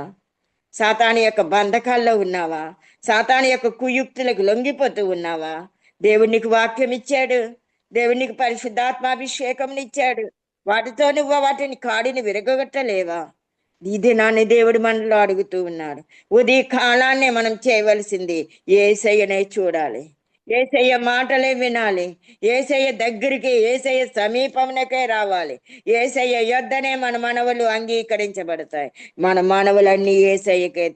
సాతాను యొక్క బంధకాల్లో ఉన్నావా? సాతాను యొక్క కుయుక్తులకు లొంగిపోతూ ఉన్నావా? దేవుడు నీకు వాక్యం ఇచ్చాడు, దేవుడు నీకు పరిశుద్ధాత్మాభిషేకం ఇచ్చాడు. వాటితో నువ్వు వాటిని కాడిని విరగొట్టలేవా? ఈ దినాన్ని దేవుడు మనలో అడుగుతూ ఉన్నాడు. ఉదయ కాలాన్నే మనం చేయవలసింది యేసయ్యనే చూడాలి. ఏసయ్య మాటలే వినాలి. ఏసయ్య దగ్గరికి, ఏసయ్య సమీపమునకే రావాలి. ఏసయ్య యొద్దనే మన మనవులు అంగీకరించబడతాయి. మన మనవులన్నీ ఏసయ్యకే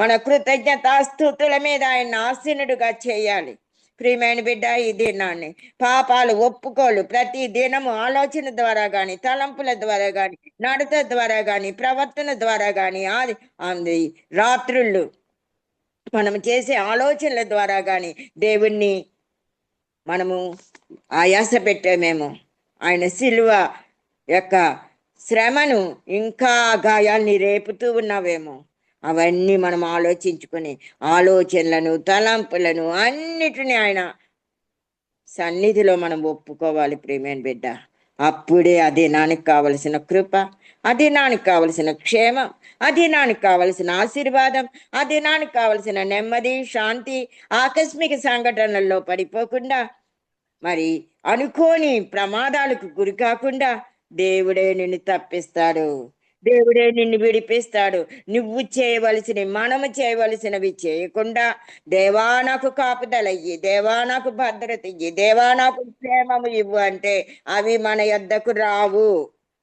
మన కృతజ్ఞతాస్తుతుల మీద ఆయన ఆసీనుడుగా చేయాలి. ప్రియమైన బిడ్డ, ఈ దినాన్ని పాపాలు ఒప్పుకోలు ప్రతి దినము ఆలోచన ద్వారా గాని, తలంపుల ద్వారా గాని, నడత ద్వారా గాని, ప్రవర్తన ద్వారా గాని, అది రాత్రుళ్ళు మనం చేసే ఆలోచనల ద్వారా గాని దేవుణ్ణి మనము ఆయాస పెట్టామేమో. ఆయన శిలువ యొక్క శ్రమను ఇంకా గాయాల్ని రేపుతూ ఉన్నావేమో. అవన్నీ మనం ఆలోచించుకొని ఆలోచనలను, తలంపులను అన్నిటిని ఆయన సన్నిధిలో మనం ఒప్పుకోవాలి. ప్రియమైన బిడ్డ, అప్పుడే అదే నానికి కావలసిన కృప, అదే నానికి కావలసిన క్షేమం, అదే నానికి కావలసిన ఆశీర్వాదం, అదే నానికి కావలసిన నెమ్మది, శాంతి, ఆకస్మిక సంఘటనల్లో పడిపోకుండా, మరి అనుకోని ప్రమాదాలకు గురి కాకుండా దేవుడే నిన్ను తప్పిస్తాడు. దేవుడే నిన్ను విడిపిస్తాడు. నువ్వు చేయవలసినవి, మనము చేయవలసినవి చేయకుండా, దేవా నాకు కాపుదలయ్యి, దేవా నాకు భద్రత ఇయ్యి, దేవా నాకు క్షేమము ఇవ్వు అంటే అవి మన యొద్దకు రావు.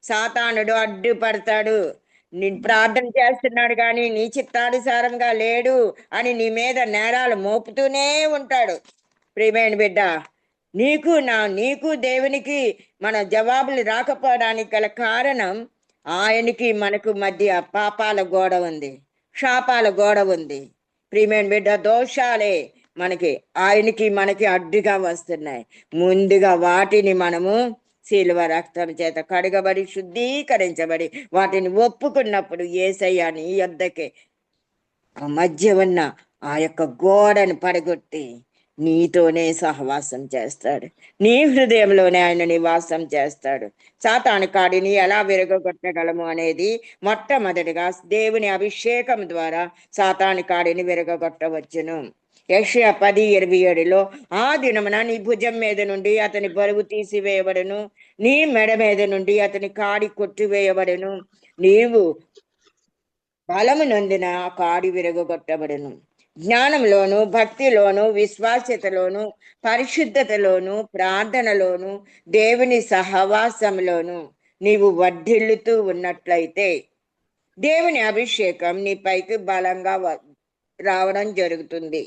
సాతానుడు అడ్డుపడతాడు. నేను ప్రార్థన చేస్తున్నాడు కానీ నీ చిత్తానుసారంగా లేడు అని నీ మీద నేరాలు మోపుతూనే ఉంటాడు. ప్రియమైన బిడ్డ, నీకు దేవునికి మన జవాబులు రాకపోవడానికి గల కారణం, ఆయనకి మనకు మధ్య పాపాల గోడ ఉంది, శాపాల గోడ ఉంది. ప్రియమైన బిడ్డ, దోషాలే ఆయనకి మనకి అడ్డుగా వస్తున్నాయి. ముందుగా వాటిని మనము శిలువ రక్తం చేత కడగబడి శుద్ధీకరించబడి వాటిని ఒప్పుకున్నప్పుడు యేసయ్య నీ యొద్దకే ఆ మధ్య ఉన్న ఆ యొక్క గోడను పడగొట్టి నీతోనే సహవాసం చేస్తాడు. నీ హృదయంలోనే ఆయన నివాసం చేస్తాడు. సాతాను కాడిని ఎలా విరగొట్టగలము అనేది మొట్టమొదటిగా దేవుని అభిషేకం ద్వారా సాతాను కాడిని విరగొట్టవచ్చును. యెషయా 10:27లో, ఆ దినమున నీ భుజం మీద నుండి అతని బరువు తీసివేయబడును, నీ మెడ మీద నుండి అతని కాడి కొట్టివేయబడును, నీవు బలము నొందిన కాడి విరగొట్టబడును. జ్ఞానంలోను, భక్తిలోను, విశ్వాస్యతలోను, పరిశుద్ధతలోను, ప్రార్థనలోను, దేవుని సహవాసంలోను నీవు వర్ధిల్లుతూ ఉన్నట్లయితే దేవుని అభిషేకం నీ పైకి బలంగా రావడం జరుగుతుంది.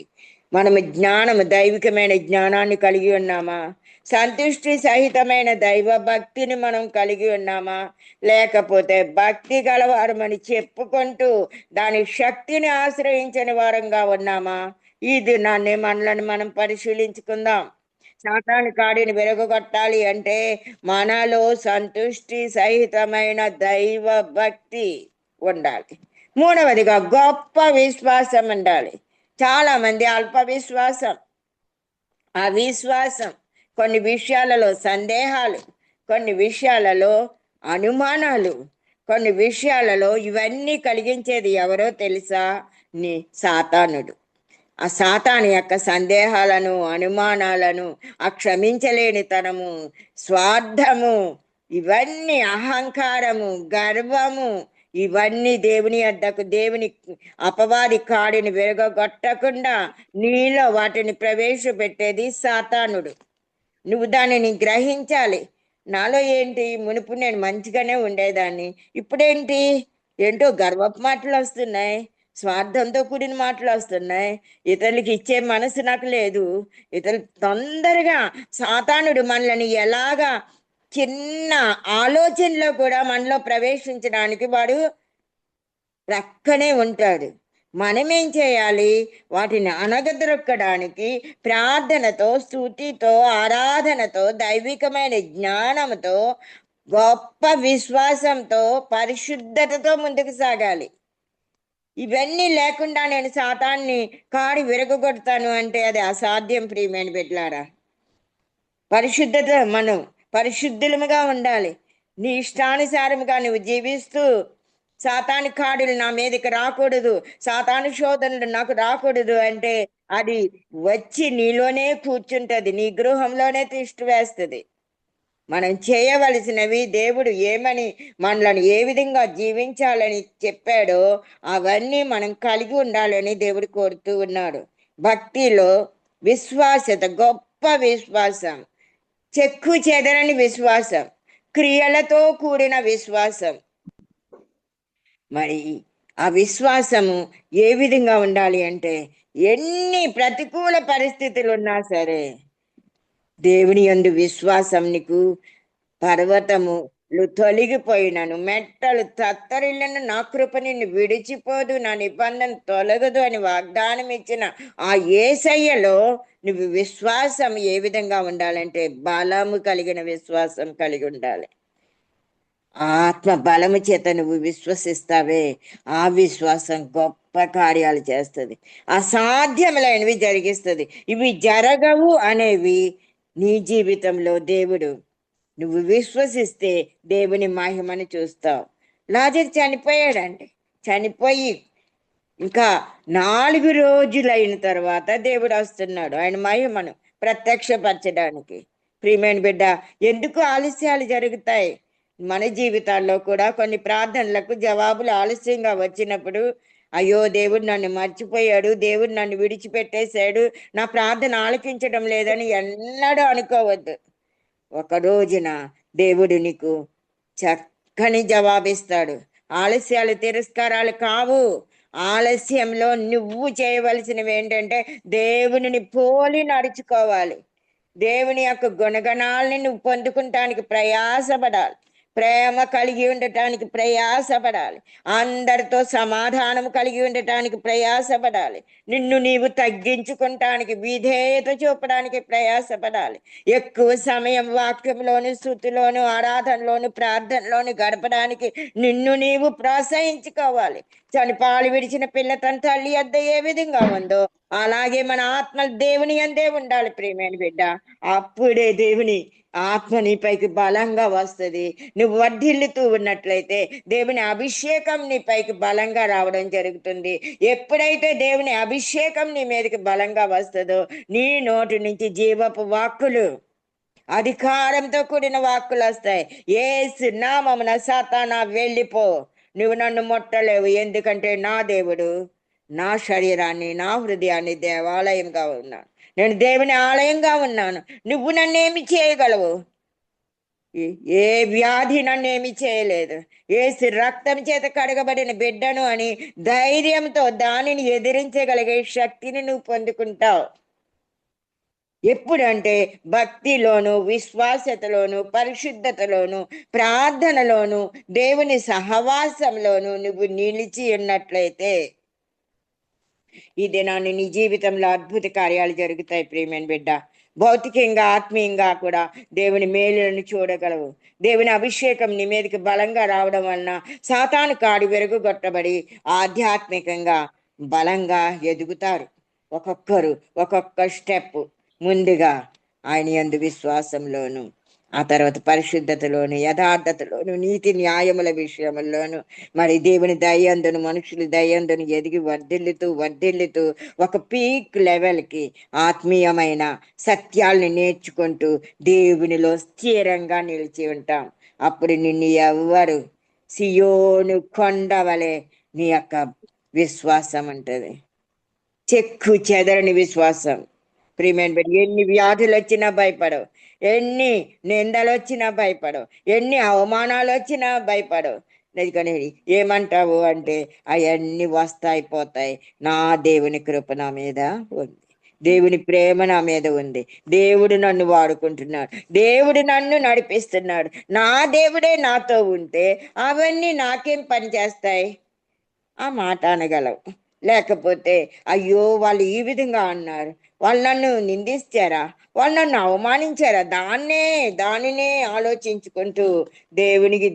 మనము దైవికమైన జ్ఞానాన్ని కలిగి ఉన్నామా? సంతుష్టి సహితమైన దైవ భక్తిని మనం కలిగి ఉన్నామా? లేకపోతే భక్తి గలవారమని చెప్పుకుంటూ దాని శక్తిని ఆశ్రయించని వారంగా ఉన్నామా? ఈ దినాన్ని మనలను మనం పరిశీలించుకుందాం. సాతాను కాడిని విరగొట్టాలి అంటే మనలో సంతుష్టి సహితమైన దైవ భక్తి ఉండాలి. మూడవదిగా గొప్ప విశ్వాసం ఉండాలి. చాలా మంది అల్ప విశ్వాసం, అవిశ్వాసం, కొన్ని విషయాలలో సందేహాలు, కొన్ని విషయాలలో అనుమానాలు, కొన్ని విషయాలలో ఇవన్నీ కలిగించేది ఎవరో తెలుసా? నీ సాతానుడు. ఆ సాతాను యొక్క సందేహాలను, అనుమానాలను, ఆ క్షమించలేనితనము, స్వార్థము, ఇవన్నీ అహంకారము, గర్వము, ఇవన్నీ దేవుని అపవాది కాడిని విరగొట్టకుండా నీలో వాటిని ప్రవేశపెట్టేది సాతానుడు. నువ్వు దానిని గ్రహించాలి. నాలో ఏంటి, మునుపు నేను మంచిగానే ఉండేదాన్ని, ఇప్పుడేంటి, ఏంటో గర్వపు మాటలు వస్తున్నాయి, స్వార్థంతో కూడిన మాటలు వస్తున్నాయి, ఇతరులకి ఇచ్చే మనసు నాకు లేదు. ఇతరులు తొందరగా సాతానుడు మనల్ని ఎలాగా చిన్న ఆలోచనలో కూడా మనలో ప్రవేశించడానికి వాడు ప్రక్కనే ఉంటాడు. మనమేం చేయాలి? వాటిని అణగద్రొక్కడానికి ప్రార్థనతో, స్తుతితో, ఆరాధనతో, దైవికమైన జ్ఞానంతో, గొప్ప విశ్వాసంతో, పరిశుద్ధతతో ముందుకు సాగాలి. ఇవన్నీ లేకుండా నేను సాతాన్ని కాడి విరగొడతాను అంటే అది అసాధ్యం. ప్రియమైన బిడ్డలారా, మనం పరిశుద్ధులముగా ఉండాలి. నీ ఇష్టానుసారముగా నువ్వు జీవిస్తూ సాతాను కాడులు నా మీదకి రాకూడదు, సాతాను శోధనలు నాకు రాకూడదు అంటే అది వచ్చి నీలోనే కూర్చుంటది, నీ గృహంలోనే తిష్టి వేస్తుంది. మనం చేయవలసినవి, దేవుడు ఏమని మనల్ని ఏ విధంగా జీవించాలని చెప్పాడో అవన్నీ మనం కలిగి ఉండాలని దేవుడు కోరుతూ ఉన్నాడు. భక్తిలో విశ్వాసత, గొప్ప విశ్వాసం, చెక్కు చెదరని విశ్వాసం, క్రియలతో కూడిన విశ్వాసం. మరి ఆ విశ్వాసము ఏ విధంగా ఉండాలి అంటే, ఎన్ని ప్రతికూల పరిస్థితులు ఉన్నా సరే దేవుని యందు విశ్వాసం నీకు, పర్వతములు తొలగిపోయినను, మెట్టలు తత్తరిల్లను, నా కృప నిన్ను విడిచిపోదు, నా నిబంధన తొలగదు అని వాగ్దానం ఇచ్చిన ఆ యేసయ్యలో నువ్వు విశ్వాసం ఏ విధంగా ఉండాలంటే, బలము కలిగిన విశ్వాసం కలిగి ఉండాలి. ఆత్మ బలము చేత నువ్వు విశ్వసిస్తావే, ఆ విశ్వాసం గొప్ప కార్యాలు చేస్తుంది, అసాధ్యములైనవి జరిగిస్తుంది. ఇవి జరగవు అనేవి నీ జీవితంలో దేవుడు, నువ్వు విశ్వసిస్తే దేవుని మహిమను చూస్తావు. లాజరు చనిపోయాడండి. చనిపోయి ఇంకా 4 రోజులైన తర్వాత దేవుడు వస్తున్నాడు ఆయన మహిమను ప్రత్యక్షపరచడానికి. ప్రియమైన బిడ్డ, ఎందుకు ఆలస్యాలు జరుగుతాయి? మన జీవితాల్లో కూడా కొన్ని ప్రార్థనలకు జవాబులు ఆలస్యంగా వచ్చినప్పుడు, అయ్యో దేవుడు నన్ను మర్చిపోయాడు, దేవుడు నన్ను విడిచిపెట్టేశాడు, నా ప్రార్థన ఆలకించడం లేదని ఎన్నడూ అనుకోవద్దు. ఒక రోజున దేవుడు నీకు చక్కని జవాబిస్తాడు. ఆలస్యాలు తిరస్కారాలు కావు. ఆలస్యంలో నువ్వు చేయవలసినవి ఏంటంటే, దేవునిని పోలి నడుచుకోవాలి. దేవుని యొక్క గుణగణాలని నువ్వు పొందుకుంటానికి ప్రయాసపడాలి. ప్రేమ కలిగి ఉండటానికి ప్రయాసపడాలి. అందరితో సమాధానం కలిగి ఉండటానికి ప్రయాసపడాలి. నిన్ను నీవు తగ్గించుకుంటానికి, విధేయత చూపడానికి ప్రయాసపడాలి. ఎక్కువ సమయం వాక్యంలోను, స్తుతిలోను, ఆరాధనలోను, ప్రార్థనలోను గడపడానికి నిన్ను నీవు ప్రోత్సహించుకోవాలి. చనిపాలు విడిచిన పిల్ల తన తల్లి వద్ద ఏ విధంగా ఉందో అలాగే మన ఆత్మ దేవుని అందే ఉండాలి. ప్రియమైన బిడ్డ, అప్పుడే దేవుని ఆత్మ నీపైకి బలంగా వస్తుంది. నువ్వు వర్ధిల్లుతూ ఉన్నట్లయితే దేవుని అభిషేకం నీ పైకి బలంగా రావడం జరుగుతుంది. ఎప్పుడైతే దేవుని అభిషేకం నీ మీదకి బలంగా వస్తుందో, నీ నోటి నుంచి జీవపు వాక్కులు, అధికారంతో కూడిన వాక్కులు వస్తాయి. యేసు నామమున సాతానా వెళ్ళిపో, నువ్వు నన్ను ముట్టలేవు, ఎందుకంటే నా దేవుడు నా శరీరాన్ని, నా హృదయాన్ని దేవాలయంగా ఉన్నాను. నేను దేవుని ఆలయంగా ఉన్నాను. నువ్వు నన్నేమి చేయగలవు? ఏ వ్యాధి నన్నేమి చేయలేదు. యేసు రక్తం చేత కడగబడిన బిడ్డను అని ధైర్యంతో దానిని ఎదిరించగలిగే శక్తిని నువ్వు పొందుకుంటావు. ఎప్పుడంటే భక్తిలోను, విశ్వాసతలోను, పరిశుద్ధతలోను, ప్రార్థనలోను, దేవుని సహవాసంలోను నువ్వు నిలిచి ఉన్నట్లయితే ఈ దినాన్ని నీ జీవితంలో అద్భుత కార్యాలు జరుగుతాయి. ప్రియమైన బిడ్డ, భౌతికంగా ఆత్మీయంగా కూడా దేవుని మేలులను చూడగలవు. దేవుని అభిషేకం నీ మీదకి బలంగా రావడం వలన సాతాను కాడి వెరుగుగొట్టబడి ఆధ్యాత్మికంగా బలంగా ఎదుగుతారు. ఒక్కొక్కరు ఒక్కొక్క స్టెప్ ముందుగా ఆయన యందు విశ్వాసంలోను, ఆ తర్వాత పరిశుద్ధతలోను, యథార్థతలోను, నీతి న్యాయముల విషయముల్లోను, మరి దేవుని దయందును, మనుషుల దయందును ఎదిగి వర్ధిల్లుతూ ఒక పీక్ లెవెల్కి ఆత్మీయమైన సత్యాల్ని నేర్చుకుంటూ దేవునిలో స్థిరంగా నిలిచి ఉంటాం. అప్పుడు నిన్ను ఎవ్వరు సియోను కొండ వలె నీ యొక్క విశ్వాసం ఉంటుంది, చెక్కు చెదరని విశ్వాసం. ప్రియమైన బిడ్డ, ఎన్ని వ్యాధులు వచ్చినా భయపడవు, ఎన్ని నిందలు వచ్చినా భయపడవు, ఎన్ని అవమానాలు వచ్చినా భయపడవు. ఎందుకని ఏమంటావు అంటే, అవన్నీ వస్తాయి పోతాయి, నా దేవుని కృప నా మీద ఉంది, దేవుని ప్రేమ నా మీద ఉంది, దేవుడు నన్ను వాడుకుంటున్నాడు, దేవుడు నన్ను నడిపిస్తున్నాడు, నా దేవుడే నాతో ఉంటే అవన్నీ నాకేం పని చేస్తాయి? ఆ మాట అనగలవు. లేకపోతే అయ్యో వాళ్ళు ఈ విధంగా అన్నారు, వాళ్ళు నన్ను నిందిస్తారా, వాళ్ళు నన్ను అవమానించారా, దానినే ఆలోచించుకుంటూ దేవునికి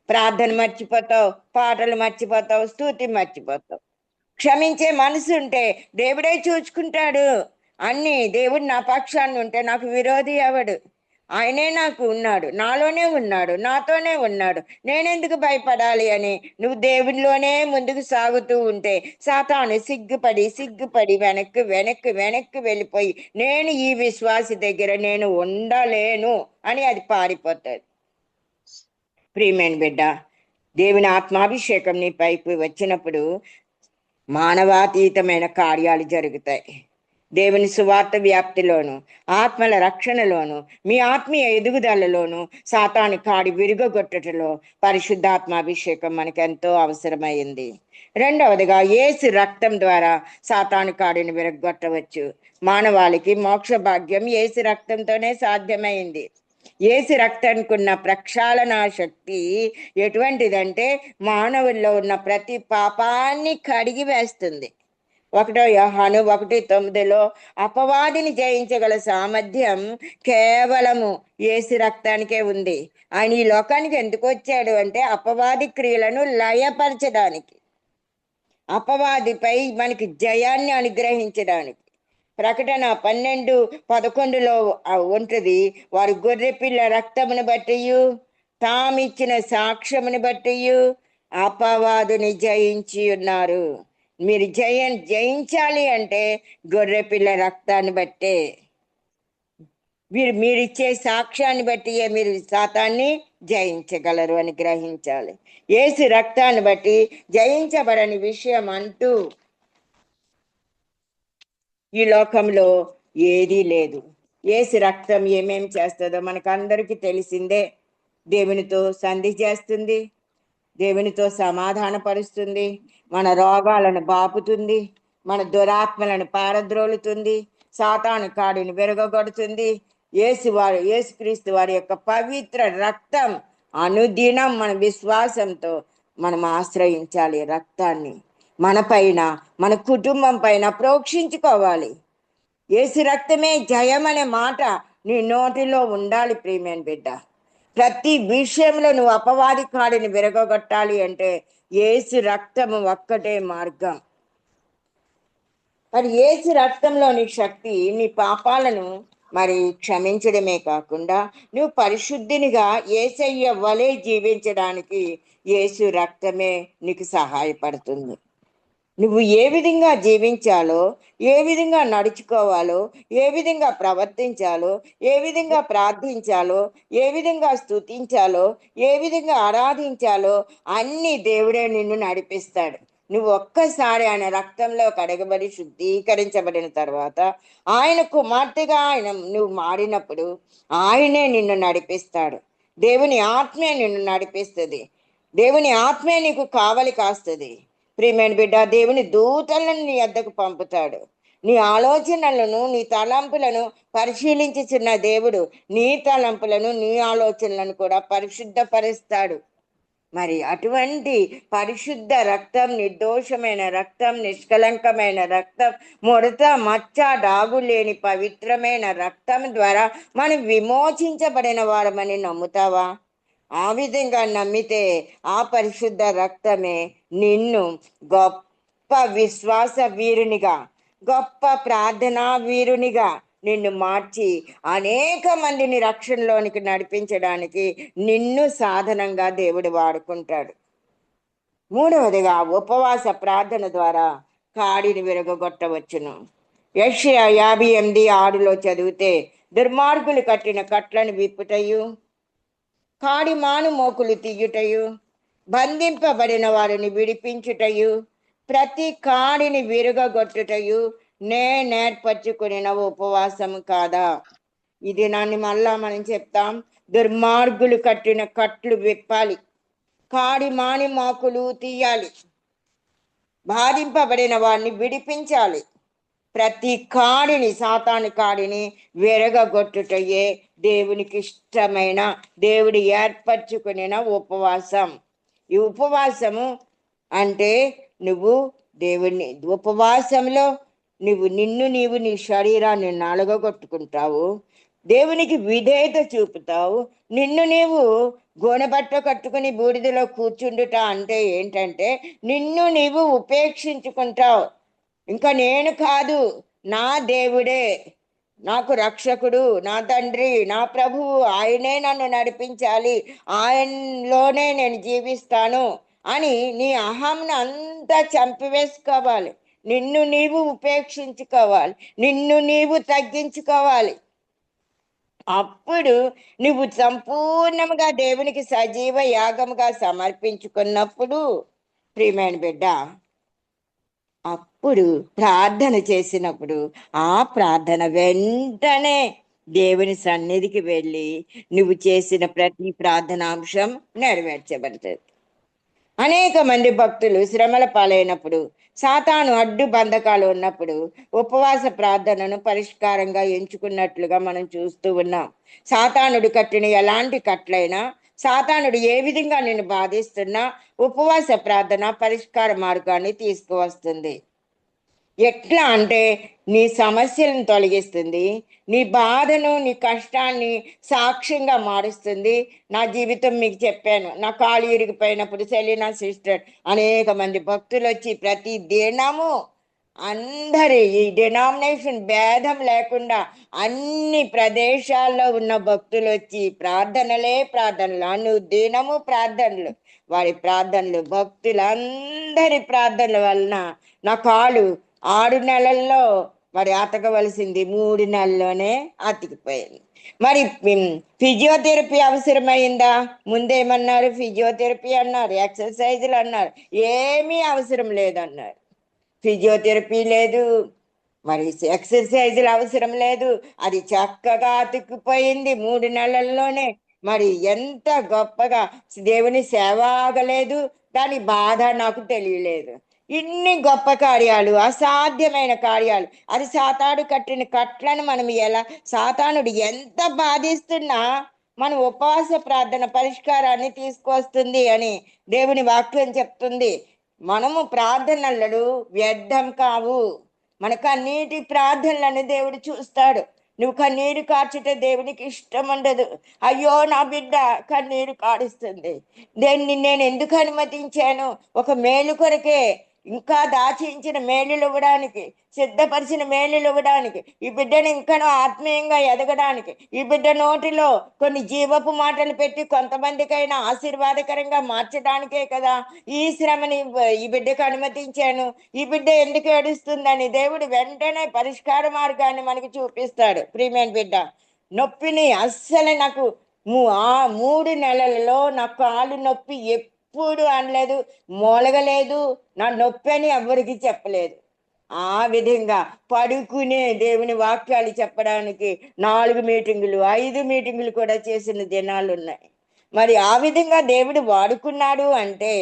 ప్రార్థన మర్చిపోతావు, పాటలు మర్చిపోతావు, స్తుతి మర్చిపోతావు. క్షమించే మనసు ఉంటే దేవుడే చూసుకుంటాడు. అన్ని దేవుడు నా పక్షాన్ని ఉంటే నాకు విరోధి ఎవడు? ఆయనే నాకు ఉన్నాడు, నాలోనే ఉన్నాడు, నాతోనే ఉన్నాడు, నేనెందుకు భయపడాలి అని నువ్వు దేవునిలోనే ముందుకు సాగుతూ ఉంటే సాతాను సిగ్గుపడి వెనక్కి వెళ్ళిపోయి, నేను ఈ విశ్వాసి దగ్గర నేను ఉండలేను అని అది పారిపోతుంది. ప్రియమైన బిడ్డ, దేవుని ఆత్మాభిషేకం నీ పైకి వచ్చినప్పుడు మానవాతీతమైన కార్యాలు జరుగుతాయి. దేవుని సువార్త వ్యాప్తిలోను, ఆత్మల రక్షణలోను, మీ ఆత్మీయ ఎదుగుదలలోను సాతాను కాడి విరుగగొట్టటలో పరిశుద్ధాత్మాభిషేకం మనకు ఎంతో అవసరమైంది. రెండవదిగా యేసు రక్తం ద్వారా సాతాను కాడిని విరగొట్టవచ్చు. మానవాళికి మోక్ష భాగ్యం యేసు రక్తంతోనే సాధ్యమైంది. యేసు రక్తానికి ఉన్న ప్రక్షాళన శక్తి ఎటువంటిదంటే మానవుల్లో ఉన్న ప్రతి పాపాన్ని కడిగి వేస్తుంది. 1 యోహాను 1:9 అపవాదిని జయించగల సామర్థ్యం కేవలము యేసు రక్తానికే ఉంది. ఆయన ఈ లోకానికి ఎందుకు వచ్చాడు అంటే అపవాది క్రియలను లయపరచడానికి, అపవాదిపై మనకి జయాన్ని అనుగ్రహించడానికి. ప్రకటన 12:11 ఉంటుంది, వారు గొర్రెపిల్ల రక్తమును బట్టి తామిచ్చిన సాక్ష్యమును బట్టి అపవాదుని జయించి ఉన్నారు. మీరు జయించాలి అంటే గొర్రెపిల్ల రక్తాన్ని బట్టే, మీరిచ్చే సాక్ష్యాన్ని బట్టి మీరు సాతాన్ని జయించగలరు అని గ్రహించాలి. యేసు రక్తాన్ని బట్టి జయించబడని విషయం అంటూ ఈ లోకంలో ఏదీ లేదు. యేసు రక్తం ఏమేం చేస్తుందో మనకు అందరికీ తెలిసిందే. దేవునితో సంధి చేస్తుంది, దేవునితో సమాధానపరుస్తుంది, మన రోగాలను బాపుతుంది, మన దురాత్మలను పారద్రోలుతుంది, సాతాను కాడిని విరగొడుతుంది. యేసుక్రీస్తు వారి యొక్క పవిత్ర రక్తం అనుదినం మన విశ్వాసంతో మనం ఆశ్రయించాలి. రక్తాన్ని మన పైన, మన కుటుంబం పైన ప్రోక్షించుకోవాలి. యేసు రక్తమే జయం అనే మాట నీ నోటిలో ఉండాలి. ప్రియమైన బిడ్డ, ప్రతి విషయంలో నువ్వు అపవాది కాడిని విరగొట్టాలి అంటే యేసు రక్తము ఒక్కటే మార్గం. మరి యేసు రక్తంలోని శక్తి నీ పాపాలను మరి క్షమించడమే కాకుండా నువ్వు పరిశుద్ధినిగా యేసయ్య వలె జీవించడానికి యేసు రక్తమే నీకు సహాయపడుతుంది. నువ్వు ఏ విధంగా జీవించాలో, ఏ విధంగా నడుచుకోవాలో, ఏ విధంగా ప్రవర్తించాలో, ఏ విధంగా ప్రార్థించాలో, ఏ విధంగా స్తుతించాలో, ఏ విధంగా ఆరాధించాలో అన్ని దేవుడే నిన్ను నడిపిస్తాడు. నువ్వు ఒక్కసారి ఆయన రక్తంలో కడగబడి శుద్ధీకరించబడిన తర్వాత ఆయన కుమార్తెగా నువ్వు మారినప్పుడు ఆయనే నిన్ను నడిపిస్తాడు. దేవుని ఆత్మే నిన్ను నడిపిస్తుంది. దేవుని ఆత్మే నీకు కావలి కాస్తుంది. ప్రియమైన బిడ్డ, దేవుని దూతలను నీ వద్దకు పంపుతాడు. నీ ఆలోచనలను, నీ తలంపులను పరిశీలించుచున్న దేవుడు నీ తలంపులను, నీ ఆలోచనలను కూడా పరిశుద్ధపరుస్తాడు. మరి అటువంటి పరిశుద్ధ రక్తం, నిర్దోషమైన రక్తం, నిష్కలంకమైన రక్తం, ముడత మచ్చ డాగు లేని పవిత్రమైన రక్తం ద్వారా మనం విమోచించబడిన వారమని నమ్ముతావా? ఆ విధంగా నమ్మితే ఆ పరిశుద్ధ రక్తమే నిన్ను గొప్ప విశ్వాస వీరునిగా, గొప్ప ప్రార్థనా వీరునిగా నిన్ను మార్చి అనేక మందిని రక్షణలోనికి నడిపించడానికి నిన్ను సాధనంగా దేవుడు వాడుకుంటాడు. మూడవదిగా ఉపవాస ప్రార్థన ద్వారా కాడిని విరగొట్టవచ్చును. యెషయా 58:6 చదివితే, దుర్మార్గులు కట్టిన కట్లను విప్పుటయు, కాడి మాను మోకులు తీయుటయు, బంధింపబడిన వారిని విడిపించుటయు, ప్రతి కాడిని విరగొట్టుటయు నేర్పరచుకున్న ఉపవాసము కాదా? ఇది నన్ను మళ్ళా మనం చెప్తాం. దుర్మార్గులు కట్టిన కట్లు విప్పాలి, కాడి మాని మోకులు తీయాలి, బాధింపబడిన వారిని విడిపించాలి, ప్రతి కాడిని, సాతాను కాడిని విరగొట్టుటయే దేవునికి ఇష్టమైన, దేవుడు ఏర్పరచుకున్న ఉపవాసం. ఈ ఉపవాసము అంటే నువ్వు దేవుని ఉపవాసంలో నీవు నీ శరీరాన్ని నలగొట్టుకుంటావు, దేవునికి విధేయత చూపుతావు. నిన్ను నీవు గోనెబట్ట కట్టుకుని బూడిదలో కూర్చుండుట అంటే ఏంటంటే నిన్ను నీవు ఉపేక్షించుకుంటావు. ఇంకా నేను కాదు, నా దేవుడే నాకు రక్షకుడు, నా తండ్రి, నా ప్రభువు, ఆయనే నన్ను నడిపించాలి, ఆయనలోనే నేను జీవిస్తాను అని నీ అహంను అంతా చంపివేసుకోవాలి. నిన్ను నీవు ఉపేక్షించుకోవాలి, నిన్ను నీవు తగ్గించుకోవాలి. అప్పుడు నువ్వు సంపూర్ణంగా దేవునికి సజీవ యాగముగా సమర్పించుకున్నప్పుడు ప్రియమైన బిడ్డ, అప్పుడు ప్రార్థన చేసినప్పుడు ఆ ప్రార్థన వెంటనే దేవుని సన్నిధికి వెళ్ళి నువ్వు చేసిన ప్రతి ప్రార్థనాంశం నెరవేర్చబడుతుంది. అనేక మంది భక్తులు శ్రమల పాలైనప్పుడు, సాతాను అడ్డు బంధకాలు ఉన్నప్పుడు ఉపవాస ప్రార్థనను పరిష్కారంగా ఎంచుకున్నట్లుగా మనం చూస్తూ ఉన్నాం. సాతానుడు కట్టిన ఎలాంటి కట్లైనా, సాతానుడు ఏ విధంగా నిన్ను బాధిస్తున్నా ఉపవాస ప్రార్థన పరిష్కార మార్గాన్ని తీసుకువస్తుంది. ఎట్లా అంటే నీ సమస్యలను తొలగిస్తుంది, నీ బాధను నీ కష్టాన్ని సాక్ష్యంగా మారుస్తుంది. నా జీవితం మీకు చెప్పాను, నా కాలు ఇరిగిపోయినప్పుడు సెలీనా సిస్టర్ అనేక మంది భక్తులు వచ్చి ప్రతి దినము అందరి ఈ డినామినేషన్ భేదం లేకుండా అన్ని ప్రదేశాల్లో ఉన్న భక్తులు వచ్చి ప్రార్థనలే ప్రార్థనలు, అనుదినము ప్రార్థనలు, వారి ప్రార్థనలు, భక్తులందరి ప్రార్థనల వలన నా కాలు 6 నెలల్లో మరి అతకవలసింది 3 నెలల్లోనే అతికిపోయింది. మరి ఫిజియోథెరపీ అవసరమైందా? ముందేమన్నారు? ఫిజియోథెరపీ అన్నారు, ఎక్సర్సైజులు అన్నారు, ఏమీ అవసరం లేదన్నారు. ఫిజియోథెరపీ లేదు, మరి ఎక్సర్సైజులు అవసరం లేదు, అది చక్కగా అతుక్కుపోయింది 3 నెలల్లోనే. మరి ఎంత గొప్పగా దేవుని సేవ ఆగలేదు, దాని బాధ నాకు తెలియలేదు. ఇన్ని గొప్ప కార్యాలు, అసాధ్యమైన కార్యాలు, అది సాతాను కట్టిన కట్లను మనం ఎలా, సాతానుడు ఎంత బాధిస్తున్నా మన ఉపవాస ప్రార్థన పరిష్కారాన్ని తీసుకొస్తుంది అని దేవుని వాక్యం చెప్తుంది. మనము ప్రార్థనలు వ్యర్థం కావు. మన కన్నీటి ప్రార్థనలను దేవుడు చూస్తాడు. నువ్వు కన్నీరు కార్చితే దేవునికి ఇష్టం ఉండదు. అయ్యో నా బిడ్డ కన్నీరు కాడుస్తుంది, దేన్ని నేను ఎందుకు అనుమతించాను? ఒక మేలు కొరకే, ఇంకా దాచించిన మేలులు ఇవ్వడానికి, సిద్ధపరిచిన మేలులు ఇవ్వడానికి, ఈ బిడ్డను ఇంకా ఆత్మీయంగా ఎదగడానికి, ఈ బిడ్డ నోటిలో కొన్ని జీవపు మాటలు పెట్టి కొంతమందికైనా ఆశీర్వాదకరంగా మార్చడానికే కదా ఈ శ్రమని ఈ బిడ్డకు అనుమతించాను. ఈ బిడ్డ ఎందుకు ఏడుస్తుందని దేవుడు వెంటనే పరిష్కార మార్గాన్ని మనకి చూపిస్తాడు. ప్రియమైన బిడ్డ, నొప్పిని అస్సలు నాకు ఆ 3 నెలలలో నా కాలు నొప్పి ఎప్పుడు అనలేదు, మూలగలేదు, నా నొప్పి అని ఎవరికి చెప్పలేదు. ఆ విధంగా పడుకునే దేవుని వాక్యాలు చెప్పడానికి 4 మీటింగులు 5 మీటింగులు కూడా చేసిన దినాలు ఉన్నాయి. మరి ఆ విధంగా దేవుడు వాడుకున్నాడు అంటే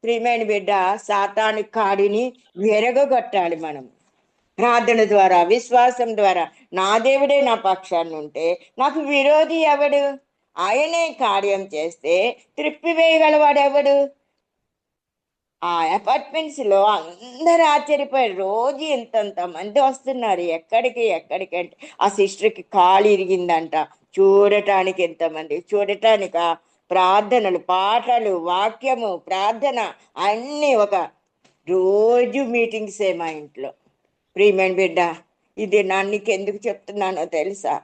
ప్రియమైన బిడ్డ, సాతాను కాడిని విరగొట్టాలి మనం ప్రార్థన ద్వారా, విశ్వాసం ద్వారా. నా దేవుడే నా పక్షాన్ని ఉంటే నాకు విరోధి ఎవడు? ఆయనే కార్యం చేస్తే త్రిప్పివేయగలవాడు ఎవడు? ఆ అపార్ట్మెంట్స్ లో అందరూ ఆశ్చర్యపోయారు, రోజు ఇంతంత మంది వస్తున్నారు, ఎక్కడికి ఎక్కడికి అంటే ఆ సిస్టర్కి కాలు ఇరిగిందంట, చూడటానికి ఎంతమంది, చూడటానిక ప్రార్థనలు, పాటలు, వాక్యము, ప్రార్థన అన్నీ ఒక రోజు మీటింగ్సే మా ఇంట్లో. ప్రియమైన బిడ్డ, ఇది నీకు ఎందుకు చెప్తున్నానో తెలుసా?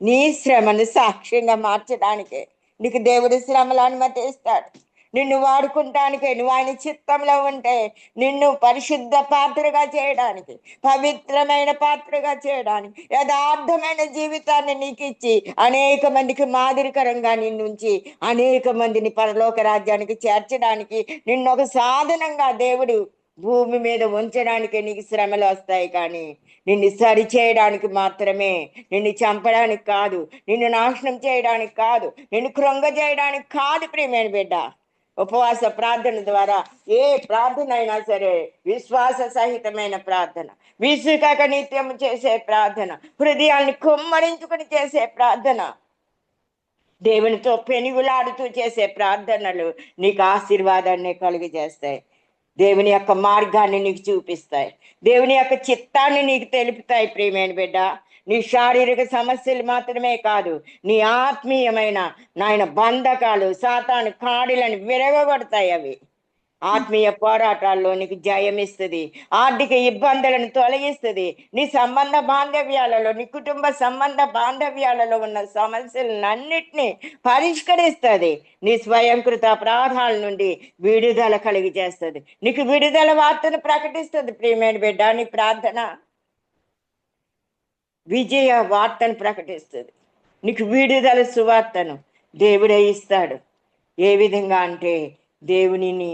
నీ శ్రమను సాక్ష్యంగా మార్చడానికే నీకు దేవుడి శ్రమలు అనుమతిస్తాడు. నిన్ను వాడుకుంటానికే, నువ్వు ఆయన చిత్తంలో ఉంటే నిన్ను పరిశుద్ధ పాత్రగా చేయడానికి, పవిత్రమైన పాత్రగా చేయడానికి, యథార్థమైన జీవితాన్ని నీకు ఇచ్చి అనేక మందికి మాదిరికరంగా నిన్నుంచి అనేక మందిని పరలోక రాజ్యానికి చేర్చడానికి, నిన్ను ఒక సాధనంగా దేవుడు భూమి మీద ఉంచడానికి నీకు శ్రమలు వస్తాయి. కానీ నిన్ను సరి చేయడానికి మాత్రమే, నిన్ను చంపడానికి కాదు, నిన్ను నాశనం చేయడానికి కాదు, నిన్ను కృంగజేయడానికి కాదు. ప్రియమైన బిడ్డ, ఉపవాస ప్రార్థన ద్వారా ఏ ప్రార్థన అయినా సరే విశ్వాస సహితమైన ప్రార్థన, విసుకక నిత్యం చేసే ప్రార్థన, హృదయాన్ని కుమ్మరించుకుని చేసే ప్రార్థన, దేవునితో పెనుగులాడుతూ చేసే ప్రార్థనలు నీకు ఆశీర్వాదాన్ని కలుగు చేస్తాయి. దేవుని యొక్క మార్గాన్ని నీకు చూపిస్తాయి, దేవుని యొక్క చిత్తాన్ని నీకు తెలుపుతాయి. ప్రియమైన బిడ్డ, నీ శారీరక సమస్యలు మాత్రమే కాదు, నీ ఆత్మీయమైన నాయన బంధకాలు, సాతాను కాడిలను విరగొడతాయి. అవి ఆత్మీయ పోరాటాల్లో నీకు జయమిస్తుంది, ఆర్థిక ఇబ్బందులను తొలగిస్తుంది, నీ సంబంధ బాంధవ్యాలలో, నీ కుటుంబ సంబంధ బాంధవ్యాలలో ఉన్న సమస్యలన్నిటినీ పరిష్కరిస్తుంది, నీ స్వయంకృత అపరాధాల నుండి విడుదల కలిగి చేస్తుంది, నీకు విడుదల వార్తను ప్రకటిస్తుంది. ప్రియమైన బిడ్డ, నీ ప్రార్థన విజయ వార్తను ప్రకటిస్తుంది, నీకు విడుదల సువార్తను దేవుడే ఇస్తాడు. ఏ విధంగా అంటే దేవునిని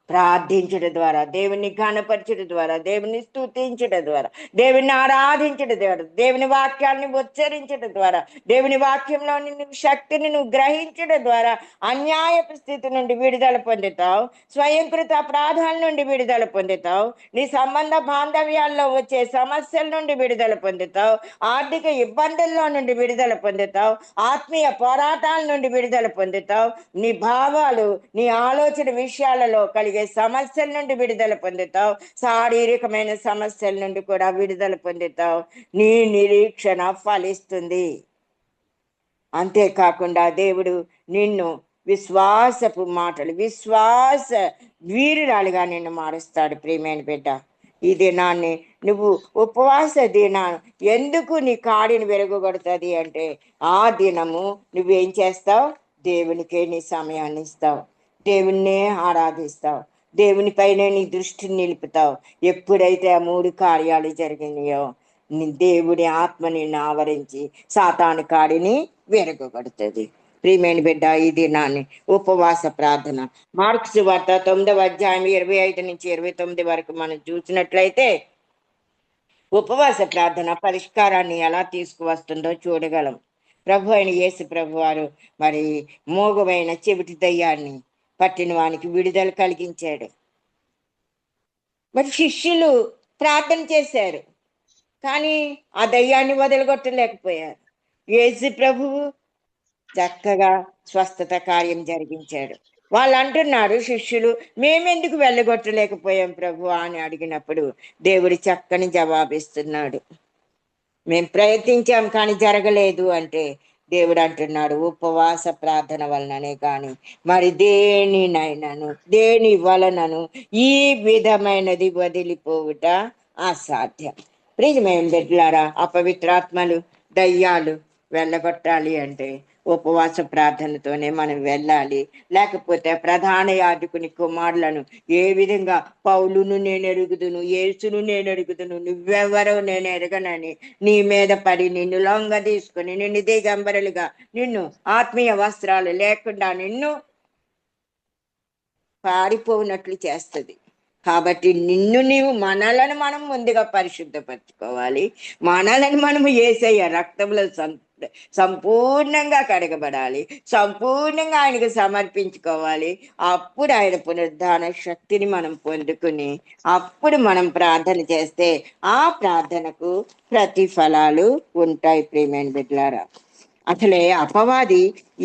ప్రార్థించడం ద్వారా, దేవుని ఘనపరచడం ద్వారా, దేవుని స్తుతించడం ద్వారా, దేవుని ఆరాధించడం ద్వారా, దేవుని వాక్యాన్ని ఉచ్చరించడం ద్వారా, దేవుని వాక్యంలోని నువ్వు శక్తిని నువ్వు గ్రహించడం ద్వారా అన్యాయపు స్థితి నుండి విడుదల పొందుతావు. స్వయంకృత అపరాధాల నుండి విడుదల పొందుతావు. నీ సంబంధ బాంధవ్యాల్లో వచ్చే సమస్యల నుండి విడుదల పొందుతావు. ఆర్థిక ఇబ్బందుల్లో నుండి విడుదల పొందుతావు. ఆత్మీయ పోరాటాల నుండి విడుదల పొందుతావు. నీ భావాలు, నీ ఆలోచన విషయాలలో కలిగే సమస్యల నుండి విడుదల పొందుతావు. శారీరకమైన సమస్యల నుండి కూడా విడుదల పొందుతావు. నీ నిరీక్షణ ఫలిస్తుంది. అంతేకాకుండా దేవుడు నిన్ను విశ్వాసపు మాటలు, విశ్వాస వీరురాలుగా నిన్ను మారుస్తాడు. ప్రియమైన బిడ్డ, ఈ దినాన్ని నువ్వు ఉపవాస దినాన్ని ఎందుకు నీ కాడిని విరగొడుతుంది అంటే, ఆ దినము నువ్వేం చేస్తావు? దేవునికే నీ సమయాన్ని ఇస్తావు, దేవుణ్ణే ఆరాధిస్తావు, దేవునిపైనే నీ దృష్టిని నిలుపుతావు. ఎప్పుడైతే ఆ 3 కార్యాలు జరిగినాయో దేవుడి ఆత్మ నిన్ను ఆవరించి సాతాను కాడిని విరగొడుతుంది. ప్రియమైన బిడ్డ, ఈ దినాన్ని ఉపవాస ప్రార్థన, మార్క్స్ వార్త 9వ అధ్యాయం 25 నుంచి 29 వరకు మనం చూసినట్లయితే ఉపవాస ప్రార్థన పరిష్కారాన్ని ఎలా తీసుకువస్తుందో చూడగలం. ప్రభు అయిన యేసు ప్రభు వారు మరి మోగమైన చెవిటి దయ్యాన్ని పట్టిన వానికి విడుదల కలిగించాడు. మరి శిష్యులు ప్రార్థన చేశారు, కానీ ఆ దయ్యాన్ని వదలగొట్టలేకపోయారు. యేసు ప్రభువు చక్కగా స్వస్థత కార్యం జరిగించాడు. వాళ్ళు అంటున్నారు శిష్యులు, మేమెందుకు వెళ్ళగొట్టలేకపోయాం ప్రభు అని అడిగినప్పుడు దేవుడు చక్కని జవాబిస్తున్నాడు. మేము ప్రయత్నించాం కానీ జరగలేదు అంటే దేవుడు అంటున్నాడు, ఉపవాస ప్రార్థన వలననే కానీ మరి దేని వలనను ఈ విధమైనది వదిలిపోవుట అసాధ్యం. ప్రియమైన బిడ్డలారా, అపవిత్రాత్మలు, దయ్యాలు వెళ్ళగొట్టాలి అంటే ఉపవాస ప్రార్థనతోనే మనం వెళ్ళాలి. లేకపోతే ప్రధాన యాజకుని కుమారులను ఏ విధంగా పౌలును నేను ఎరుగుదును, యేసును నేను ఎరుగుదును, నువ్వెవరో నేను ఎరగనని నీ మీద పడి నిన్ను లొంగ తీసుకుని నిన్ను దిగంబరులుగా, నిన్ను ఆత్మీయ వస్త్రాలు లేకుండా నిన్ను పారిపోనట్లు చేస్తుంది. కాబట్టి మనలను మనం ముందుగా పరిశుద్ధపరచుకోవాలి. మనలను మనము యేసయ్య రక్తంలో సంపూర్ణంగా కడగబడాలి, సంపూర్ణంగా ఆయనకు సమర్పించుకోవాలి. అప్పుడు ఆయన పునరుద్ధాన శక్తిని మనం పొందుకుని అప్పుడు మనం ప్రార్థన చేస్తే ఆ ప్రార్థనకు ప్రతిఫలాలు ఉంటాయి. ప్రియమైన బిడ్డలారా, అసలే అపవాది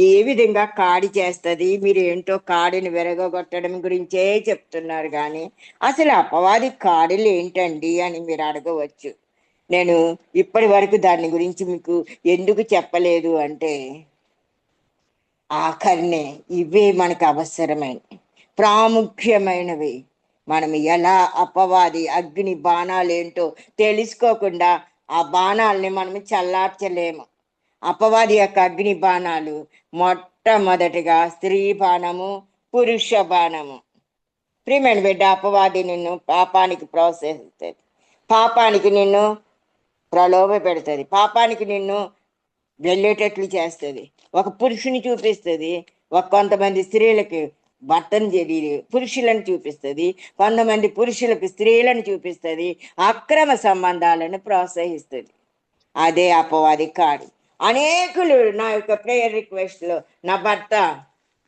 ఏ విధంగా కాడి చేస్తుంది, మీరు ఏంటో కాడిని విరగొట్టడం గురించే చెప్తున్నారు, కానీ అసలు అపవాది కాడులు ఏంటండి అని మీరు అడగవచ్చు. నేను ఇప్పటి వరకు దాని గురించి మీకు ఎందుకు చెప్పలేదు అంటే, ఆఖరినే ఇవే మనకు అవసరమైనవి, ప్రాముఖ్యమైనవి. మనం ఎలా అపవాది అగ్ని బాణాలు ఏంటో తెలుసుకోకుండా ఆ బాణాలని మనం చల్లార్చలేము. అపవాది యొక్క అగ్ని బాణాలు మొట్టమొదటిగా స్త్రీ బాణము, పురుష బాణము. ప్రియమైన బిడ్డ, అపవాది నిన్ను పాపానికి ప్రోత్సహిస్తుంది, పాపానికి నిన్ను ప్రలోభ పెడుతుంది, పాపానికి నిన్ను వెళ్ళేటట్లు చేస్తుంది. ఒక పురుషుని చూపిస్తుంది, కొంతమంది స్త్రీలకి భర్తను పురుషులను చూపిస్తుంది, కొంతమంది పురుషులకు స్త్రీలను చూపిస్తుంది, అక్రమ సంబంధాలను ప్రోత్సహిస్తుంది. అదే అపవాది కాడి. అనేకులు నా యొక్క ప్రేయర్ రిక్వెస్ట్ లో, నా భర్త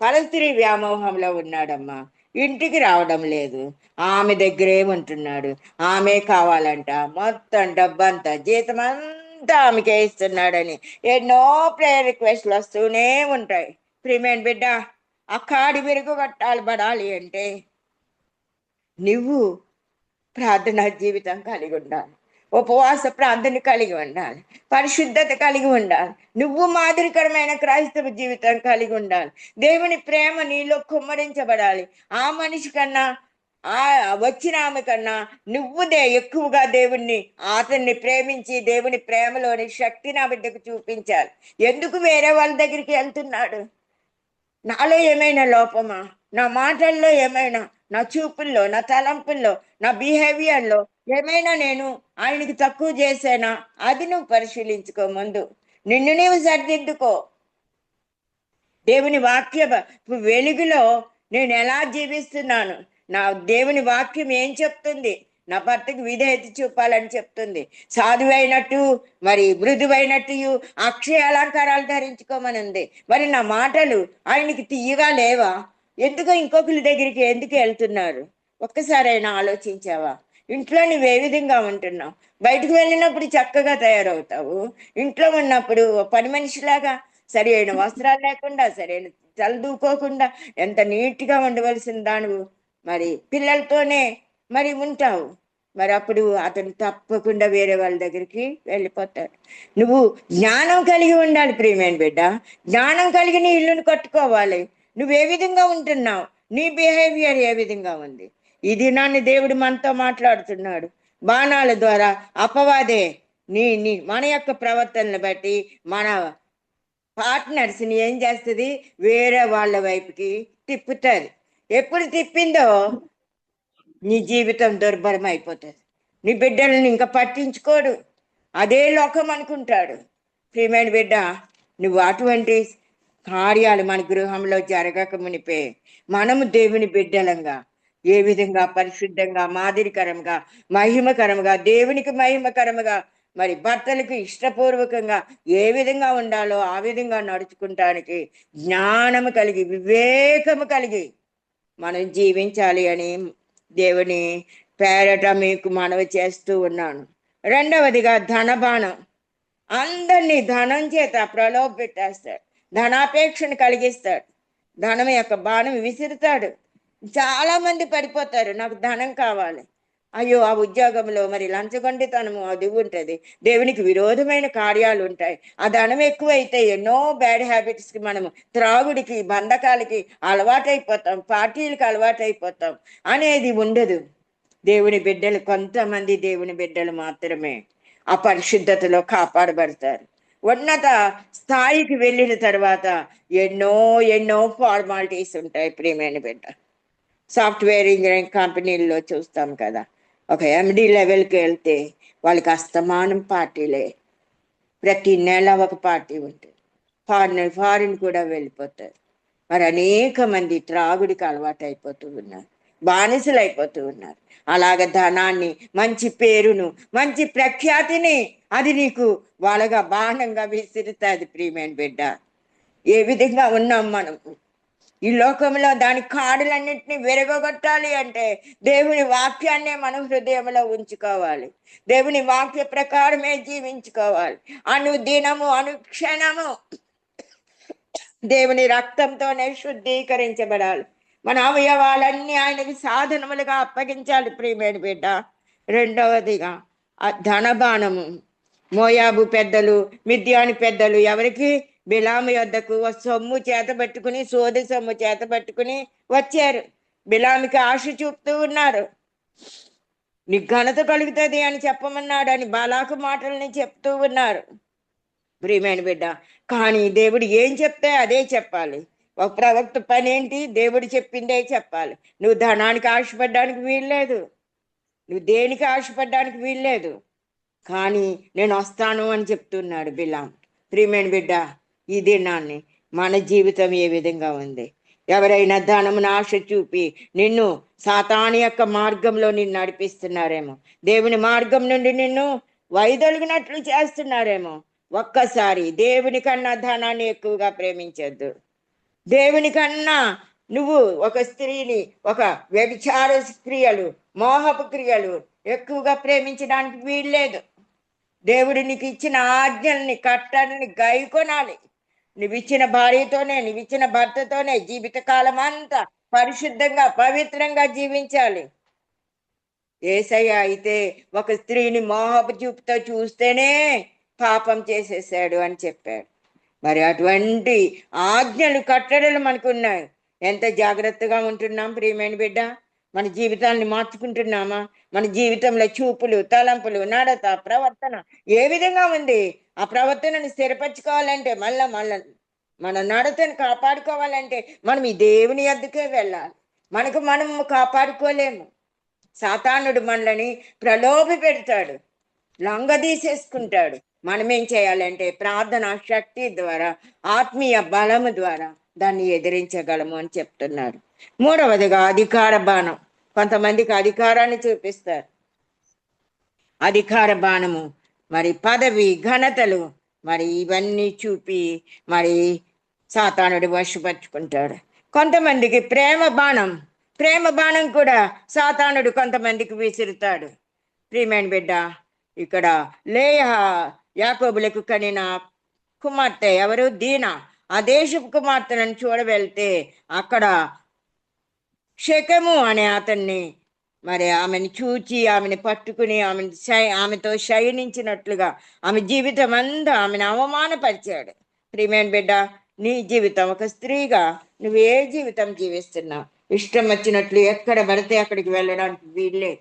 పరస్త్రీ వ్యామోహంలో ఉన్నాడమ్మా, ఇంటికి రావడం లేదు, ఆమె దగ్గరే ఉంటున్నాడు, ఆమె కావాలంట, మొత్తం డబ్బంతా జీతం అంతా ఆమెకే ఇస్తున్నాడని ఎన్నో ప్రేయర్ రిక్వెస్ట్లు వస్తూనే ఉంటాయి. ప్రియమైన బిడ్డ, ఆ కాడి విరగొట్టాలి అంటే నువ్వు ప్రార్థనా జీవితం కలిగి ఉండాలి, ఉపవాస ప్రార్థన కలిగి ఉండాలి, పరిశుద్ధత కలిగి ఉండాలి, నువ్వు మాదిరికరమైన క్రైస్తవ జీవితం కలిగి ఉండాలి, దేవుని ప్రేమ నీలో కుమ్మరించబడాలి. ఆ మనిషి కన్నా, ఆ వచ్చిన ఆమె కన్నా నువ్వు ఎక్కువగా అతన్ని ప్రేమించి దేవుని ప్రేమలోని శక్తిని ఆ బిడ్డకు చూపించాలి. ఎందుకు వేరే వాళ్ళ దగ్గరికి వెళ్తున్నాడు? నాలో ఏమైనా లోపమా? నా మాటల్లో ఏమైనా, నా చూపుల్లో, నా తలంపుల్లో, నా బిహేవియర్లో ఏమైనా నేను ఆయనకి తక్కువ చేశానా? అది నువ్వు పరిశీలించుకో. ముందు నిన్ను నీవు సరిదిద్దుకో. దేవుని వాక్య వెలుగులో నేను ఎలా జీవిస్తున్నాను, నా దేవుని వాక్యం ఏం చెప్తుంది? నా భర్తకి విధేయత చూపాలని చెప్తుంది. సాధువైనట్టు, మరి మృదువైనట్టు అక్షయ అలంకారాలు ధరించుకోమని ఉంది. మరి నా మాటలు ఆయనకి తీయగా లేవా? ఎందుకో ఇంకొకరి దగ్గరికి ఎందుకు వెళ్తున్నారు? ఒక్కసారైనా ఆలోచించావా? ఇంట్లో నువ్వు ఏ విధంగా ఉంటున్నావు? బయటకు వెళ్ళినప్పుడు చక్కగా తయారవుతావు, ఇంట్లో ఉన్నప్పుడు పని మనిషిలాగా సరి అయిన వస్త్రాలు లేకుండా, సరైన తలదూకోకుండా ఎంత నీట్గా ఉండవలసిన దానివు మరి పిల్లలతోనే మరి ఉంటావు. మరి అప్పుడు అతను తప్పకుండా వేరే వాళ్ళ దగ్గరికి వెళ్ళిపోతాడు. నువ్వు జ్ఞానం కలిగి ఉండాలి ప్రియమైన బిడ్డ. జ్ఞానం కలిగి నీ ఇల్లును కట్టుకోవాలి. నువ్వు ఏ విధంగా ఉంటున్నావు? నీ బిహేవియర్ ఏ విధంగా ఉంది? ఈ దినాన్ని దేవుడు మనతో మాట్లాడుతున్నాడు. బాణాల ద్వారా అపవాదే నీ నీ మన యొక్క ప్రవర్తనను బట్టి మన పార్ట్నర్స్ని ఏం చేస్తుంది? వేరే వాళ్ళ వైపుకి తిప్పుతుంది. ఎప్పుడు తిప్పిందో నీ జీవితం దుర్భరం అయిపోతుంది. నీ బిడ్డలను ఇంకా పట్టించుకోడు, అదే లోకం అనుకుంటాడు. ప్రియమైన బిడ్డ, నువ్వు అటువంటి కార్యాలు మన గృహంలో జరగక మునిపే మనము దేవుని బిడ్డలంగా ఏ విధంగా పరిశుద్ధంగా, మాదిరికరంగా, మహిమకరంగా, దేవునికి మహిమకరంగా, మరి భర్తలకు ఇష్టపూర్వకంగా ఏ విధంగా ఉండాలో ఆ విధంగా నడుచుకుంటానికి జ్ఞానము కలిగి, వివేకము కలిగి మనం జీవించాలి అని దేవుని పేరట మీకు మనవి చేస్తూ ఉన్నాను. రెండవదిగా ధనబాణం. అందరినీ ధనం చేత ప్రలోభ పెట్టేస్తాడు, ధనాపేక్షను కలిగిస్తాడు, ధనం యొక్క బాణం విసురుతాడు. చాలా మంది పడిపోతారు, నాకు ధనం కావాలి. అయ్యో, ఆ ఉద్యోగంలో మరి లంచగొండితనము అది ఉంటుంది, దేవునికి విరోధమైన కార్యాలు ఉంటాయి. ఆ ధనం ఎక్కువైతే ఎన్నో బ్యాడ్ హ్యాబిట్స్కి మనము, త్రాగుడికి, బంధకాలకి అలవాటైపోతాం, పార్టీలకు అలవాటైపోతాం అనేది ఉండదు. దేవుని బిడ్డలు, కొంతమంది దేవుని బిడ్డలు మాత్రమే ఆ పరిశుద్ధతలో కాపాడబడతారు. ఉన్నత స్థాయికి వెళ్ళిన తర్వాత ఎన్నో ఎన్నో ఫార్మాలిటీస్ ఉంటాయి ప్రియమైన బిడ్డ. సాఫ్ట్వేర్ ఇంజనీరింగ్ కంపెనీల్లో చూస్తాం కదా, ఒక ఎండి లెవెల్కి వెళ్తే వాళ్ళకి అస్తమానం పార్టీలే, ప్రతి నెల ఒక పార్టీ ఉంటుంది. ఫారిన్ కూడా వెళ్ళిపోతారు. మరి అనేక మంది త్రాగుడికి అలవాటు అయిపోతూ ఉన్నారు, బానిసలు అయిపోతూ ఉన్నారు. అలాగ ధనాన్ని, మంచి పేరును, మంచి ప్రఖ్యాతిని అది నీకు వాళ్ళగా బాణంగా విసిరుతుంది ప్రియమైన బిడ్డ. ఏ విధంగా ఉన్నాం మనం ఈ లోకంలో? దాని కాడులన్నింటినీ విరగొట్టాలి అంటే దేవుని వాక్యాన్నే మనం హృదయంలో ఉంచుకోవాలి, దేవుని వాక్య ప్రకారమే జీవించుకోవాలి. అనుదినము, అనుక్షణము దేవుని రక్తంతోనే శుద్ధీకరించబడాలి. మన అవయవాలన్నీ ఆయనకి సాధనములుగా అప్పగించాలి ప్రియమైన బిడ్డ. రెండవదిగా ఆ ధనబాణము. మోయాబు పెద్దలు, మిద్యాని పెద్దలు ఎవరికి? బిలాము యొద్దకు సొమ్ము చేతబట్టుకుని, సోది సొమ్ము చేతబట్టుకుని వచ్చారు. బిలాముకి ఆశ చూపుతూ ఉన్నారు. నీకు ఘనత కలుగుతుంది అని చెప్పమన్నాడు అని బాలాకు మాటల్ని చెప్తూ ఉన్నారు ప్రియమైన బిడ్డ. కానీ దేవుడు ఏం చెప్తే అదే చెప్పాలి. ఒక ప్రవక్త పని ఏంటి? దేవుడు చెప్పిందే చెప్పాలి. నువ్వు ధనానికి ఆశపడ్డానికి వీల్లేదు, నువ్వు దేనికి ఆశపడ్డానికి వీల్లేదు. కానీ నేను వస్తాను అని చెప్తున్నాడు బిలాం. ప్రియమైన బిడ్డ, ఈ దినాన్ని మన జీవితం ఏ విధంగా ఉంది? ఎవరైనా ధనమును ఆశ చూపి నిన్ను సాతాను యొక్క మార్గంలో నిన్ను నడిపిస్తున్నారేమో, దేవుని మార్గం నుండి నిన్ను వైదొలిగినట్లు చేస్తున్నారేమో. ఒక్కసారి దేవుని కన్నా ధనాన్ని ఎక్కువగా ప్రేమించద్దు. దేవుని కన్నా నువ్వు ఒక స్త్రీని, ఒక వ్యభిచార క్రియలు, మోహపు క్రియలు ఎక్కువగా ప్రేమించడానికి వీల్లేదు. దేవుడు నీకు ఇచ్చిన ఆజ్ఞల్ని, కట్టడని గైకొనాలి. నువ్వు ఇచ్చిన భార్యతోనే, నువ్వు ఇచ్చిన భర్తతోనే జీవితకాలం అంతా పరిశుద్ధంగా, పవిత్రంగా జీవించాలి. యేసయ్య అయితే ఒక స్త్రీని మోహపు చూపుతో చూస్తేనే పాపం చేసేసాడు అని చెప్పాడు. మరి అటువంటి ఆజ్ఞలు, కట్టడలు మనకున్నాయి. ఎంత జాగ్రత్తగా ఉంటున్నాం ప్రియమైన బిడ్డ? మన జీవితాన్ని మార్చుకుంటున్నామా? మన జీవితంలో చూపులు, తలంపులు, నడత, ప్రవర్తన ఏ విధంగా ఉంది? ఆ ప్రవర్తనని స్థిరపరచుకోవాలంటే, మళ్ళా మన నడతను కాపాడుకోవాలంటే మనం ఈ దేవుని యొద్దకే వెళ్ళాలి. మనము కాపాడుకోలేము. సాతానుడు మనల్ని ప్రలోభ పెడతాడు, లొంగదీసేసుకుంటాడు. మనం ఏం చేయాలంటే ప్రార్థన శక్తి ద్వారా, ఆత్మీయ బలము ద్వారా దాన్ని ఎదిరించగలము అని చెప్తున్నాడు. మూడవదిగా అధికార బాణం. కొంతమందికి అధికారాన్ని చూపిస్తారు, అధికార బాణము, మరి పదవి ఘనతలు, మరి ఇవన్నీ చూపి మరి సాతానుడు వశపరుచుకుంటాడు. కొంతమందికి ప్రేమ బాణం, ప్రేమ బాణం కూడా సాతానుడు కొంతమందికి విసురుతాడు. ప్రియమైన బిడ్డ, ఇక్కడ లేయా యాకోబులకు కనిన కుమార్తె ఎవరు? దీనా. ఆ దేశపు కుమార్తెలను చూడవెళ్తే అక్కడ షెకెము అనే అతన్ని మరి ఆమెను చూచి ఆమెను పట్టుకుని ఆమెతో శయనించినట్లుగా ఆమె జీవితం అంతా ఆమెను అవమానపరిచాడు. ప్రియమైన బిడ్డ, నీ జీవితం ఒక స్త్రీగా నువ్వు ఏ జీవితం జీవిస్తున్నావు? ఇష్టం వచ్చినట్లు ఎక్కడ పడితే అక్కడికి వెళ్ళడానికి వీళ్ళే.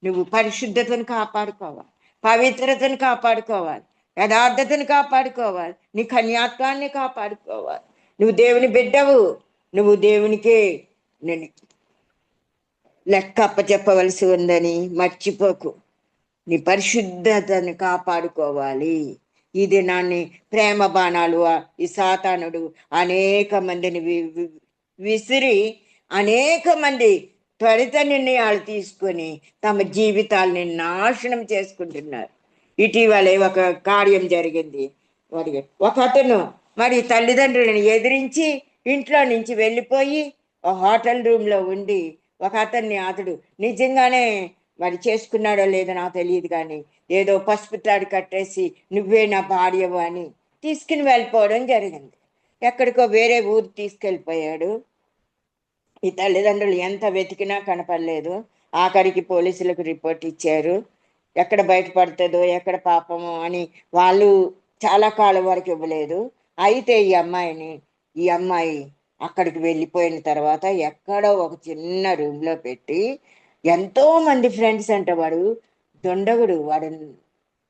నువ్వు పరిశుద్ధతను కాపాడుకోవాలి, పవిత్రతను కాపాడుకోవాలి, యథార్థతను కాపాడుకోవాలి, నీ కన్యాత్వాన్ని కాపాడుకోవాలి. నువ్వు దేవుని బిడ్డవు, నువ్వు దేవునికే లెక్క అప్పచెప్పవలసి ఉందని మర్చిపోకు. నీ పరిశుద్ధతను కాపాడుకోవాలి. ఈ దినాన్ని ప్రేమ బాణాలు ఈ సాతానుడు అనేక మందిని విసిరి అనేక మంది త్వరిత నిర్ణయాలు తీసుకొని తమ జీవితాలని నాశనం చేసుకుంటున్నారు. ఇటీవలే ఒక కార్యం జరిగింది. ఒక అతను మరి తల్లిదండ్రులను ఎదిరించి ఇంట్లో నుంచి వెళ్ళిపోయి హోటల్ రూమ్లో ఉండి ఒక అతడు నిజంగానే మరి చేసుకున్నాడో లేదో నాకు తెలియదు, కానీ ఏదో పసుపు తాడు కట్టేసి నువ్వే నా భార్యవు అని తీసుకుని వెళ్ళిపోవడం జరిగింది. ఎక్కడికో వేరే ఊరు తీసుకెళ్ళిపోయాడు. ఈ తల్లిదండ్రులు ఎంత వెతికినా కనపడలేదు. ఆఖరికి పోలీసులకు రిపోర్ట్ ఇచ్చారు. ఎక్కడ బయటపడుతుందో ఎక్కడ పాపమో అని వాళ్ళు చాలా కాలం వరకు ఇవ్వలేదు. అయితే ఈ అమ్మాయి అక్కడికి వెళ్ళిపోయిన తర్వాత ఎక్కడో ఒక చిన్న రూమ్లో పెట్టి ఎంతో మంది ఫ్రెండ్స్ అంట. వాడు దొండగుడు, వాడు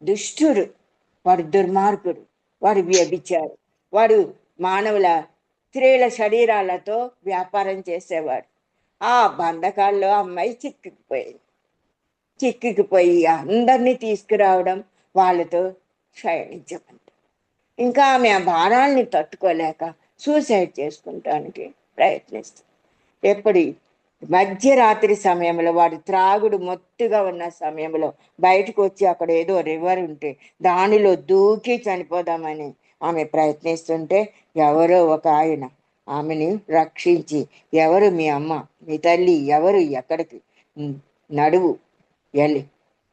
దుష్టుడు, వాడు దుర్మార్గుడు, వాడు వ్యభిచారు, వాడు మానవుల స్త్రీల శరీరాలతో వ్యాపారం చేసేవాడు. ఆ బంధకాల్లో అమ్మాయి చిక్కుకుపోయి అందరినీ తీసుకురావడం, వాళ్ళతో శయనించమంట. ఇంకా ఆమె ఆ భారాల్ని తట్టుకోలేక సూసైడ్ చేసుకుంటానికి ప్రయత్నిస్తుంది. ఎప్పుడు మధ్యరాత్రి సమయంలో వాడు త్రాగుడు మొత్తుగా ఉన్న సమయంలో బయటకు వచ్చి అక్కడ ఏదో రివర్ ఉంటే దానిలో దూకి చనిపోదామని ఆమె ప్రయత్నిస్తుంటే ఎవరో ఒక ఆయన ఆమెని రక్షించి, ఎవరు మీ అమ్మ, మీ తల్లి ఎవరు, ఎక్కడికి నడువు, వెళ్ళి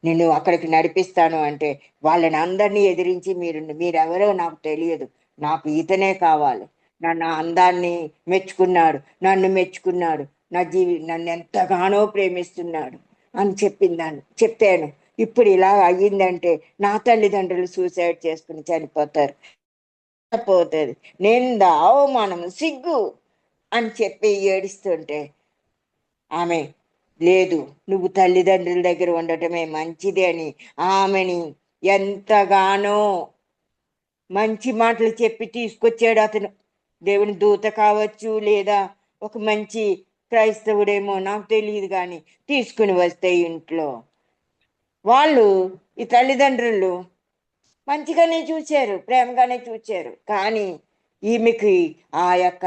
నిన్ను అక్కడికి నడిపిస్తాను అంటే వాళ్ళని అందరినీ ఎదిరించి మీరెవరో నాకు తెలియదు, నాకు ఇతనే కావాలి, నన్ను అందాన్ని మెచ్చుకున్నాడు, నన్ను మెచ్చుకున్నాడు, నన్ను ఎంతగానో ప్రేమిస్తున్నాడు అని చెప్పాను. ఇప్పుడు ఇలా అయ్యిందంటే నా తల్లిదండ్రులు సూసైడ్ చేసుకుని చనిపోతారు, పోతుంది, నింద అవమానం సిగ్గు అని చెప్పి ఏడుస్తుంటే ఆమె లేదు, నువ్వు తల్లిదండ్రుల దగ్గర ఉండటమే మంచిది అని ఆమెని ఎంతగానో మంచి మాటలు చెప్పి తీసుకొచ్చాడు అతను. దేవుని దూత కావచ్చు, లేదా ఒక మంచి క్రైస్తవుడేమో నాకు తెలియదు, కానీ తీసుకుని వస్తే ఇంట్లో వాళ్ళు ఈ తల్లిదండ్రులు మంచిగానే చూశారు, ప్రేమగానే చూశారు. కానీ ఈమెకి ఆ యొక్క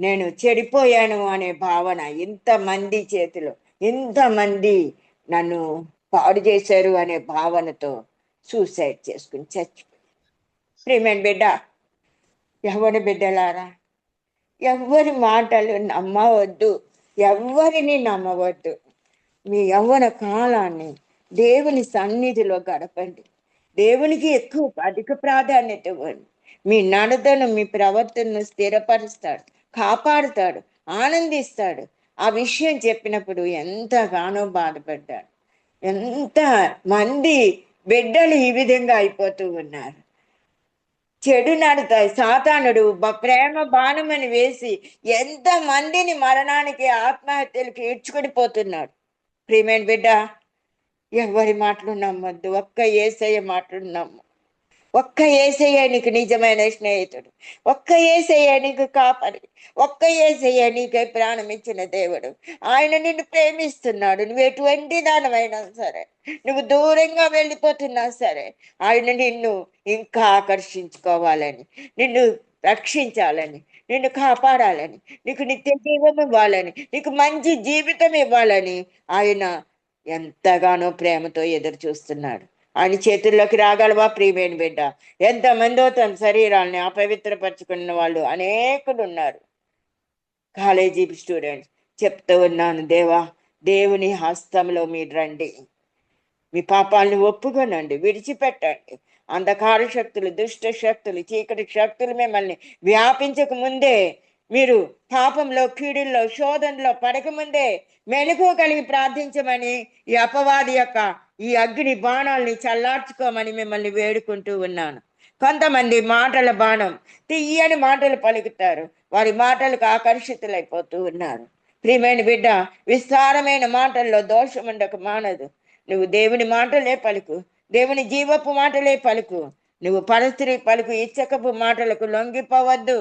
నేను చెడిపోయాను అనే భావన, ఇంతమంది చేతిలో ఇంతమంది నన్ను పాడు చేశారు అనే భావనతో సూసైడ్ చేసుకుని చచ్చిపోయి. ప్రియమైన బిడ్డ, ఎవరి బిడ్డలారా, ఎవ్వరి మాటలు నమ్మవద్దు, ఎవ్వరిని నమ్మవద్దు. మీ యవ్వన కాలాన్ని దేవుని సన్నిధిలో గడపండి. దేవునికి అధిక ప్రాధాన్యత ఇవ్వండి. మీ నడతను, మీ ప్రవర్తనను స్థిరపరుస్తాడు, కాపాడుతాడు, ఆనందిస్తాడు. ఆ విషయం చెప్పినప్పుడు ఎంతగానో బాధపడ్డాడు. ఎంత మంది బిడ్డలు ఈ విధంగా అయిపోతూ ఉన్నారు. చెడు నడతాయి సాతానుడు ప్రేమ బాణమని వేసి ఎంత మందిని మరణానికి, ఆత్మహత్యలకు ఈడ్చుకుడిపోతున్నాడు. ప్రియమైన బిడ్డ, ఎవరి మాటలు నమ్మద్దు, ఒక్క యేసయ్య మాటలు నమ్ము. ఒక్క యేసయ్య నీకు నిజమైన స్నేహితుడు, ఒక్క యేసయ్య నీకు కాపరి, ఒక్క యేసయ్య నీకై ప్రాణం ఇచ్చిన దేవుడు. ఆయన నిన్ను ప్రేమిస్తున్నాడు. నువ్వు ఎటువంటి దానమైనా సరే, నువ్వు దూరంగా వెళ్ళిపోతున్నా సరే, ఆయన నిన్ను ఇంకా ఆకర్షించుకోవాలని, నిన్ను రక్షించాలని, నిన్ను కాపాడాలని, నీకు నిత్య జీవం ఇవ్వాలని, నీకు మంచి జీవితం ఇవ్వాలని ఆయన ఎంతగానో ప్రేమతో ఎదురు చూస్తున్నాడు. ఆయన చేతుల్లోకి రాగలవా ప్రియమైన బిడ్డ? ఎంతమందో తమ శరీరాల్ని అపవిత్రపరుచుకున్న వాళ్ళు అనేకులు ఉన్నారు. కాలేజీ స్టూడెంట్స్ చెప్తూ ఉన్నాను, దేవా, దేవుని హస్తంలో మీరు రండి, మీ పాపాలను ఒప్పుకోనండి, విడిచిపెట్టండి. అంధకార శక్తులు, దుష్ట శక్తులు, చీకటి శక్తులు మిమ్మల్ని వ్యాపించక ముందే, మీరు పాపంలో, కీడుల్లో, శోధనలో పడకముందే మెలకువ కలిగి ప్రార్థించమని, ఈ అపవాది యొక్క ఈ అగ్ని బాణాలని చల్లార్చుకోమని మిమ్మల్ని వేడుకుంటూ ఉన్నాను. కొంతమంది మాటల బాణం, తీయని మాటలు పలుకుతారు, వారి మాటలకు ఆకర్షితులైపోతూ ఉన్నారు. ప్రియమైన బిడ్డ, విస్తారమైన మాటల్లో దోషం ఉండక మానదు. నువ్వు దేవుని మాటలే పలుకు, దేవుని జీవపు మాటలే పలుకు. నువ్వు పరస్త్రీ పలుకు ఇచ్చకపు మాటలకు లొంగిపోవద్దు.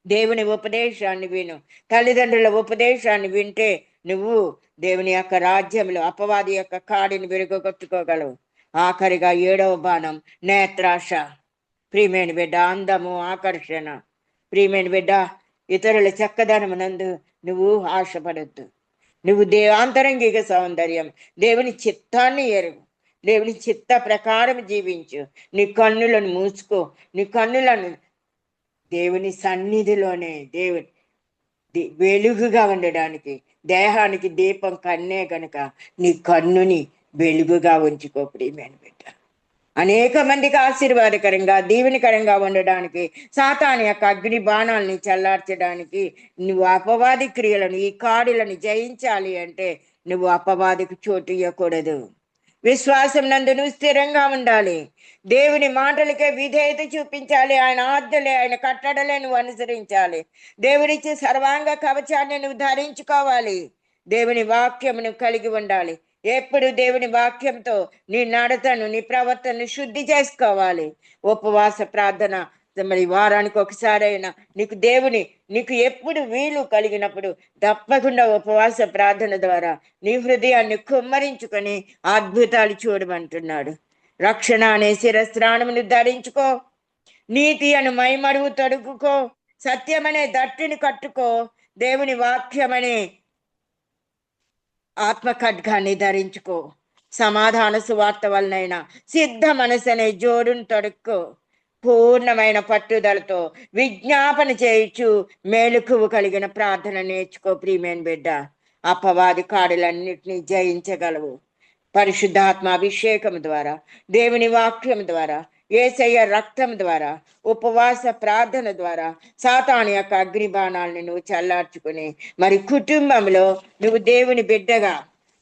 దేవుని ఉపదేశాన్ని విను. తల్లిదండ్రుల ఉపదేశాన్ని వింటే నువ్వు దేవుని యొక్క రాజ్యంలో అపవాది యొక్క కాడిని విరుగొట్టుకోగలవు. ఆఖరిగా 7వ బాణం నేత్రాశ. ప్రియమైన బిడ్డ, అందము, ఆకర్షణ. ప్రియమైన బిడ్డ, ఇతరుల చక్కదనమునందు నువ్వు ఆశపడద్దు. నువ్వు ఆంతరంగిక సౌందర్యం, దేవుని చిత్తాన్ని ఎరుగు, దేవుని చిత్త ప్రకారం జీవించు. నీ కన్నులను మూసుకో. నీ కన్నులను దేవుని సన్నిధిలోనే దేవుని వెలుగుగా ఉండడానికి, దేహానికి దీపం కన్నే గనుక నీ కన్నుని వెలుగుగా ఉంచుకో ప్రియమైన బిడ్డ. అనేక మందికి ఆశీర్వాదకరంగా, దీవెనకరంగా ఉండడానికి, సాతాను యొక్క అగ్ని బాణాలని చల్లార్చడానికి నువ్వు అపవాది క్రియలను, ఈ కాడులను జయించాలి అంటే నువ్వు అపవాదికి చోటు ఇవ్వకూడదు. విశ్వాసం నందు నువ్వు స్థిరంగా ఉండాలి. దేవుని మాటలకే విధేయత చూపించాలి. ఆయన ఆజ్ఞలే, ఆయన కట్టడలే నువ్వు అనుసరించాలి. దేవునిచ్చే సర్వాంగ కవచాన్ని నువ్వు ధరించుకోవాలి. దేవుని వాక్యమును కలిగి ఉండాలి. ఎప్పుడు దేవుని వాక్యంతో నీ నడతను, నీ ప్రవర్తనను శుద్ధి చేసుకోవాలి. ఉపవాస ప్రార్థన మరి వారానికి ఒకసారైనా నీకు ఎప్పుడు వీలు కలిగినప్పుడు తప్పకుండా ఉపవాస ప్రార్థన ద్వారా నీ హృదయాన్ని కుమ్మరించుకొని అద్భుతాలు చూడమంటున్నాడు. రక్షణ అనే శిరస్త్రాణమును ధరించుకో, నీతి అను మైమడువు తొడుగుకో, సత్యమనే దట్టిని కట్టుకో, దేవుని వాక్యమనే ఆత్మ ఖడ్గాన్ని ధరించుకో, సమాధాన సువార్త వలనైనా సిద్ధ మనసనే జోడును తొడుక్కో. పూర్ణమైన పట్టుదలతో విజ్ఞాపన చేయుచు మేలుకువు కలిగిన ప్రార్థన నేర్చుకో ప్రియమైన బిడ్డ. అపవాది కాడులన్నిటినీ జయించగలవు. పరిశుద్ధాత్మ అభిషేకం ద్వారా, దేవుని వాక్యం ద్వారా, యేసయ్య రక్తం ద్వారా, ఉపవాస ప్రార్థన ద్వారా సాతాను యొక్క అగ్నిబాణాలని నువ్వు చల్లార్చుకుని మరి కుటుంబంలో నువ్వు దేవుని బిడ్డగా,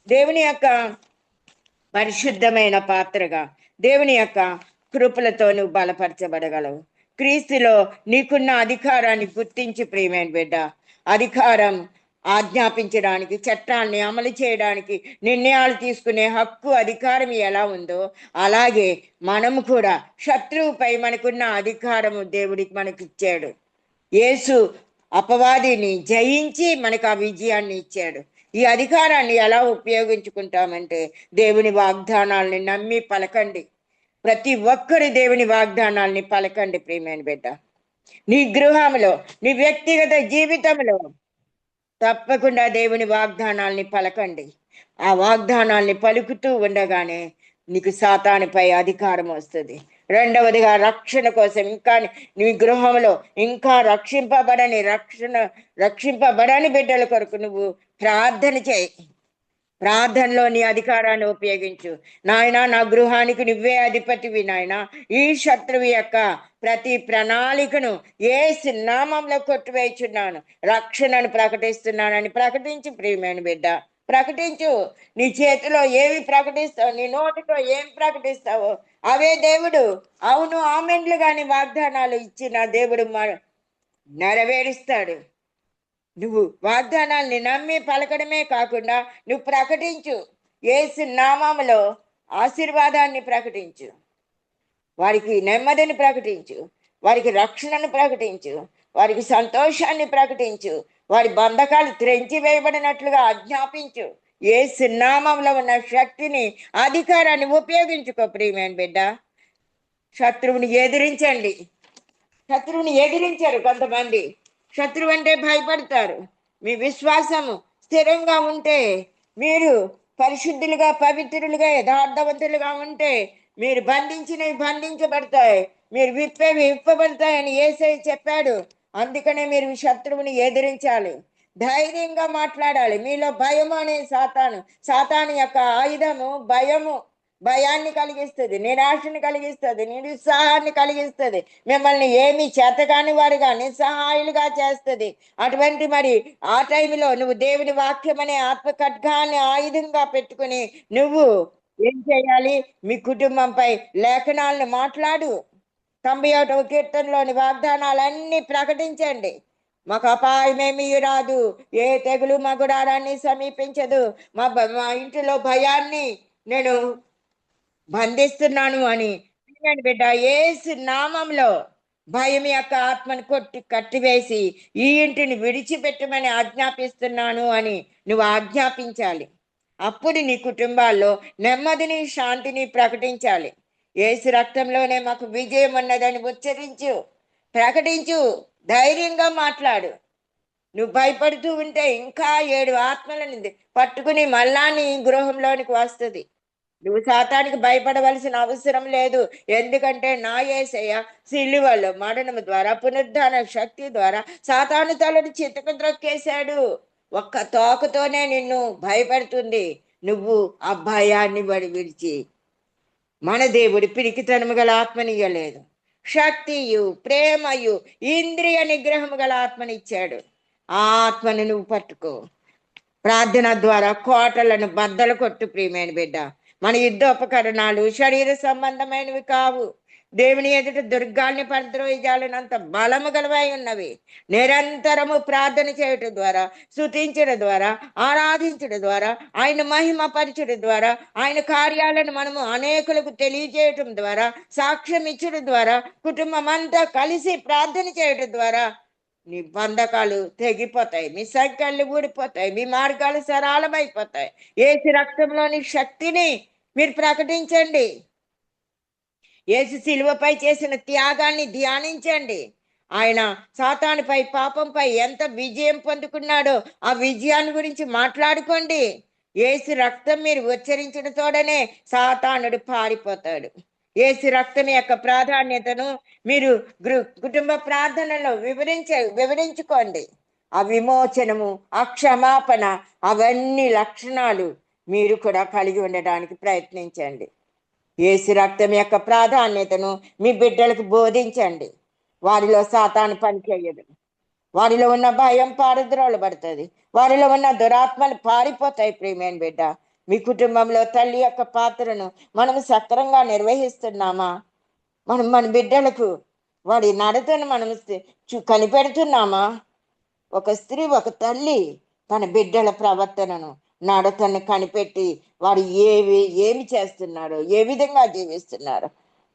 దేవుని యొక్క పరిశుద్ధమైన పాత్రగా, దేవుని యొక్క కృపలతో నువ్వు బలపరచబడగలవు. క్రీస్తులో నీకున్న అధికారాన్ని గుర్తించి ప్రియమైన బిడ్డ, అధికారం ఆజ్ఞాపించడానికి, చట్టాన్ని అమలు చేయడానికి, నిర్ణయాలు తీసుకునే హక్కు, అధికారం ఎలా ఉందో అలాగే మనము కూడా శత్రువుపై మనకున్న అధికారము దేవుడికి మనకిచ్చాడు. యేసు అపవాదిని జయించి మనకు ఆ విజయాన్ని ఇచ్చాడు. ఈ అధికారాన్ని ఎలా ఉపయోగించుకుంటామంటే దేవుని వాగ్దానాల్ని నమ్మి పలకండి. ప్రతి ఒక్కరి దేవుని వాగ్దానాల్ని పలకండి ప్రియమైన బిడ్డ. నీ గృహంలో, నీ వ్యక్తిగత జీవితంలో తప్పకుండా దేవుని వాగ్దానాల్ని పలకండి. ఆ వాగ్దానాల్ని పలుకుతూ ఉండగానే నీకు సాతానుపై అధికారం వస్తుంది. రెండవదిగా రక్షణ కోసం ఇంకా నీ గృహంలో ఇంకా రక్షింపబడని బిడ్డల కొరకు నువ్వు ప్రార్థన చేయి. ప్రార్థనలో నీ అధికారాన్ని ఉపయోగించు. నాయన, నా గృహానికి నువ్వే అధిపతివి నాయన. ఈ శత్రువు యొక్క ప్రతి ప్రణాళికను యేసు నామంలో కొట్టివేయుచున్నాను, రక్షణను ప్రకటిస్తున్నానని ప్రకటించు ప్రియమైన బిడ్డ. ప్రకటించు. నీ చేతిలో ఏవి ప్రకటిస్తావు, నీ నోటితో ఏం ప్రకటిస్తావో అవే దేవుడు అవును ఆమెన్లు గాని వాగ్దానాలు ఇచ్చిన దేవుడు నెరవేరుస్తాడు. నువ్వు వాగ్దానాల్ని నమ్మి పలకడమే కాకుండా నువ్వు ప్రకటించు. యేసు నామములో ఆశీర్వాదాన్ని ప్రకటించు, వారికి నెమ్మదిని ప్రకటించు, వారికి రక్షణను ప్రకటించు, వారికి సంతోషాన్ని ప్రకటించు, వారి బంధకాలు త్రెంచి వేయబడినట్లుగా ఆజ్ఞాపించు. యేసు నామములో ఉన్న శక్తిని, అధికారాన్ని ఉపయోగించుకో ప్రియమైన బిడ్డ. శత్రువుని ఎదిరించండి. శత్రువుని ఎదిరించారు కొంతమంది. శత్రువు అంటే భయపడతారు. మీ విశ్వాసము స్థిరంగా ఉంటే, మీరు పరిశుద్ధులుగా, పవిత్రులుగా, యథార్థవంతులుగా ఉంటే, మీరు బంధించినవి బంధించబడతాయి, మీరు విప్పేవి విప్పబడతాయని యేసయ్య చెప్పాడు. అందుకనే మీరు శత్రువుని ఎదిరించాలి, ధైర్యంగా మాట్లాడాలి. మీలో భయము అనే సాతాను యొక్క ఆయుధము భయము. భయాన్ని కలిగిస్తుంది, నిరాశని కలిగిస్తుంది, నిరుత్సాహాన్ని కలిగిస్తుంది, మిమ్మల్ని ఏమి చేతగాని వారుగా నిస్సహాయులుగా చేస్తుంది. అటువంటి మరి ఆ టైంలో నువ్వు దేవుని వాక్యం అనే ఆత్మ ఖడ్గాన్ని ఆయుధంగా పెట్టుకుని నువ్వు ఏం చేయాలి? మీ కుటుంబంపై లేఖనాలను మాట్లాడు. 91వ కీర్తనలోని వాగ్దానాలన్నీ ప్రకటించండి. మాకు అపాయమేమీ రాదు, ఏ తెగులు మా గుడారాన్ని సమీపించదు, మా ఇంటిలో భయాన్ని నేను బంధిస్తున్నాను అని. బిడ్డ, యేసు నామంలో భయం యొక్క ఆత్మను కట్టివేసి ఈ ఇంటిని విడిచిపెట్టమని ఆజ్ఞాపిస్తున్నాను అని నువ్వు ఆజ్ఞాపించాలి. అప్పుడు నీ కుటుంబాల్లో నెమ్మదిని, శాంతిని ప్రకటించాలి. యేసు రక్తంలోనే మాకు విజయం ఉన్నదని ఉచ్చరించు, ప్రకటించు, ధైర్యంగా మాట్లాడు. నువ్వు భయపడుతూ ఉంటే ఇంకా 7 ఆత్మలని పట్టుకుని మళ్ళా నీ గృహంలోనికి వస్తుంది. నువ్వు సాతానికి భయపడవలసిన అవసరం లేదు. ఎందుకంటే నా యేసయ్య సిలువలో మరణము ద్వారా, పునరుద్ధాన శక్తి ద్వారా సాతాను తలని చితక ద్రొక్కేశాడు. ఒక్క తోకతోనే నిన్ను భయపెడుతుంది. నువ్వు ఆ భయాన్ని విడిచి, మన దేవుడి పిరికితనము గల ఆత్మనియ్యలేదు, శక్తియు, ప్రేమయు, ఇంద్రియ నిగ్రహము గల ఆత్మనిచ్చాడు. ఆ ఆత్మను నువ్వు పట్టుకో. ప్రార్థన ద్వారా కోటలను బద్దలు కొట్టు ప్రియమైన బిడ్డ. మన యుద్ధోపకరణాలు శరీర సంబంధమైనవి కావు, దేవుని ఎదుట దుర్గాల్ని పరిద్రోహించాలనంత బలము గలవై ఉన్నవి. నిరంతరము ప్రార్థన చేయటం ద్వారా, స్తుతించడం ద్వారా, ఆరాధించడం ద్వారా, ఆయన మహిమ పరచడం ద్వారా, ఆయన కార్యాలను మనము అనేకులకు తెలియజేయటం ద్వారా, సాక్ష్యం ఇచ్చడం ద్వారా, కుటుంబం అంతా కలిసి ప్రార్థన చేయడం ద్వారా నీ బంధకాలు తెగిపోతాయి, మీ సంఖ్యలు ఊడిపోతాయి, మీ మార్గాలు సరళమైపోతాయి. యేసు రక్తంలోని శక్తిని మీరు ప్రకటించండి. యేసు శిలువపై చేసిన త్యాగాన్ని ధ్యానించండి. ఆయన సాతానుపై, పాపంపై ఎంత విజయం పొందుకున్నాడో ఆ విజయాన్ని గురించి మాట్లాడుకోండి. యేసు రక్తం మీరు ఉచ్చరించిన తోడనే సాతానుడు పారిపోతాడు. యేసు రక్తం యొక్క ప్రాధాన్యతను మీరు కుటుంబ ప్రార్థనలో వివరించుకోండి. ఆ విమోచనము, ఆ క్షమాపణ, అవన్నీ లక్షణాలు మీరు కూడా కలిగి ఉండడానికి ప్రయత్నించండి. యేసు రక్తం యొక్క ప్రాధాన్యతను మీ బిడ్డలకు బోధించండి. వారిలో సాతాను పని చేయదు, వారిలో ఉన్న భయం పారద్రోలబడుతుంది, వారిలో ఉన్న దురాత్మలు పారిపోతాయి. ప్రియమైన బిడ్డ, మీ కుటుంబంలో తల్లి యొక్క పాత్రను మనం సక్రంగా నిర్వహిస్తున్నామా? మనం మన బిడ్డలకు వాడి నడతను మనం కనిపెడుతున్నామా? ఒక స్త్రీ, ఒక తల్లి తన బిడ్డల ప్రవర్తనను, నడతను కనిపెట్టి వాడు ఏమి చేస్తున్నారో, ఏ విధంగా జీవిస్తున్నారో,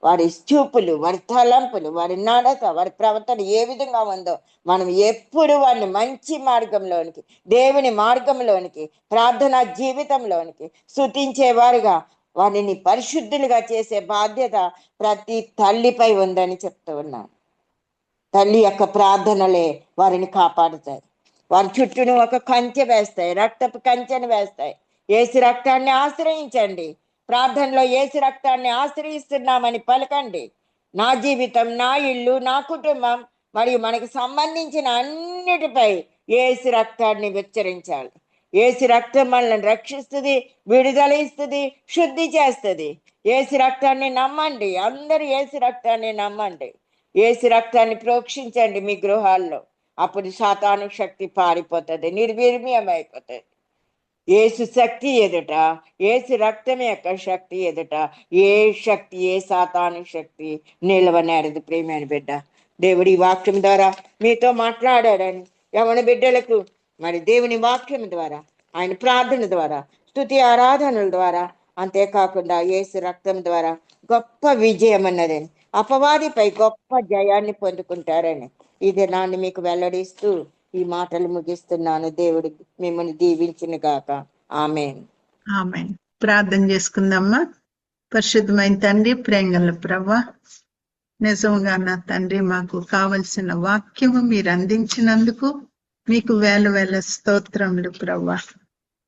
వాడి చూపులు, వాడి తలంపులు, వాడి నడక, వాడి ప్రవర్తన ఏ విధంగా ఉందో మనం ఎప్పుడు వాడిని మంచి మార్గంలోనికి, దేవుని మార్గంలోనికి, ప్రార్థనా జీవితంలోనికి స్తుతించేవారుగా వారిని పరిశుద్ధులుగా చేసే బాధ్యత ప్రతి తల్లిపై ఉందని చెప్తూ ఉన్నాను. తల్లి యొక్క ప్రార్థనలే వారిని కాపాడుతాయి. వారి చుట్టూను ఒక కంచె వేస్తాయి, రక్తపు కంచెను వేస్తాయి. యేసు రక్తాన్ని ఆశ్రయించండి. ప్రార్థనలో యేసు రక్తాన్ని ఆశ్రయిస్తున్నామని పలకండి. నా జీవితం, నా ఇల్లు, నా కుటుంబం మరియు మనకు సంబంధించిన అన్నిటిపై యేసు రక్తాన్ని ఉచ్చరించాలి. యేసు రక్తం మనల్ని రక్షిస్తుంది, విడుదల ఇస్తుంది, శుద్ధి చేస్తుంది. యేసు రక్తాన్ని నమ్మండి. అందరూ యేసు రక్తాన్ని నమ్మండి. యేసు రక్తాన్ని ప్రోక్షించండి మీ గృహాల్లో. అప్పుడు సాతాను శక్తి పారిపోతుంది, నిర్వీర్యమైపోతుంది. యేసు శక్తి ఎదుట, యేసు రక్తం యొక్క శక్తి ఎదుట ఏ శక్తి, ఏ సాతాను శక్తి నిలవనేరదు. ప్రేమైన బిడ్డ, దేవుడి వాక్యం ద్వారా మీతో మాట్లాడాడని యవన బిడ్డలకు మరి దేవుని వాక్యం ద్వారా, ఆయన ప్రార్థన ద్వారా, స్తుతి ఆరాధనల ద్వారా, అంతేకాకుండా యేసు రక్తం ద్వారా గొప్ప విజయం అన్నదని, అపవాదిపై గొప్ప జయాన్ని పొందుకుంటారని ఈ దినాన్ని మీకు వెల్లడిస్తూ ఈ మాటలు ముగిస్తున్నాను. దేవుడు మిమ్మల్ని దీవించిన గాక. ఆమేన్. ఆమేన్. ప్రార్థన చేసుకుందామా. పరిశుద్ధమైన తండ్రి, ప్రేంగల ప్రభువా, నిజంగా నా తండ్రి, మాకు కావలసిన వాక్యము మీరు అందించినందుకు మీకు వేల వేల స్తోత్రములు ప్రభా.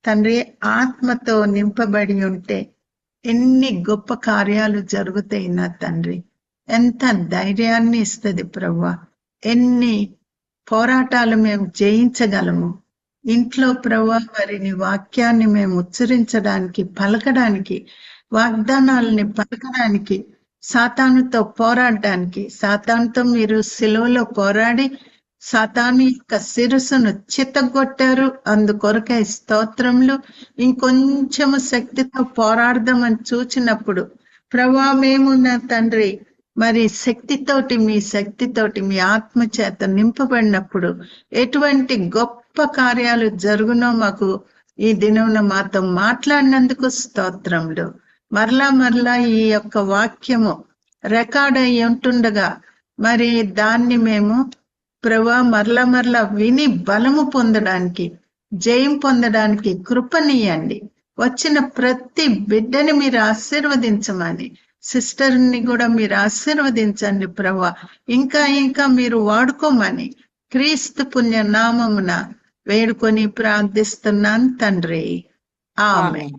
తండ్రి, ఆత్మతో నింపబడి ఉంటే ఎన్ని గొప్ప కార్యాలు జరుగుతాయి నా తండ్రి. ఎంత ధైర్యాన్ని ఇస్తుంది ప్రభా. ఎన్ని పోరాటాలు మేము జయించగలము. ఇంట్లో ప్రభా వారిని వాక్యాన్ని మేము ఉచ్చరించడానికి, పలకడానికి, వాగ్దానాలని పలకడానికి, సాతానుతో పోరాడడానికి, సాతానుతో మీరు సిలువలో పోరాడి సాతాను యొక్క శిరస్సును చిత్తగొట్టారు. అందుకొరకై స్తోత్రములు. ఇంకొంచెము శక్తితో పోరాడదామని చూచినప్పుడు ప్రభా మేము నా తండ్రి మరి శక్తితోటి, మీ శక్తితోటి, మీ ఆత్మ చేత నింపబడినప్పుడు ఎటువంటి గొప్ప కార్యాలు జరుగునో మాకు ఈ దినమున మాతో మాట్లాడినందుకు స్తోత్రములు. మరలా ఈ యొక్క వాక్యము రికార్డ్ అయి ఉంటుండగా మరి దాన్ని మేము ప్రభా మరలా విని బలము పొందడానికి, జయం పొందడానికి కృపనీయండి. వచ్చిన ప్రతి బిడ్డని మీరు ఆశీర్వదించమని, సిస్టర్ని కూడా మీరు ఆశీర్వదించండి ప్రభా. ఇంకా మీరు వాడుకోమని క్రీస్తు పుణ్య నామమున వేడుకొని ప్రార్థిస్తున్నాను తండ్రి. ఆమెన్.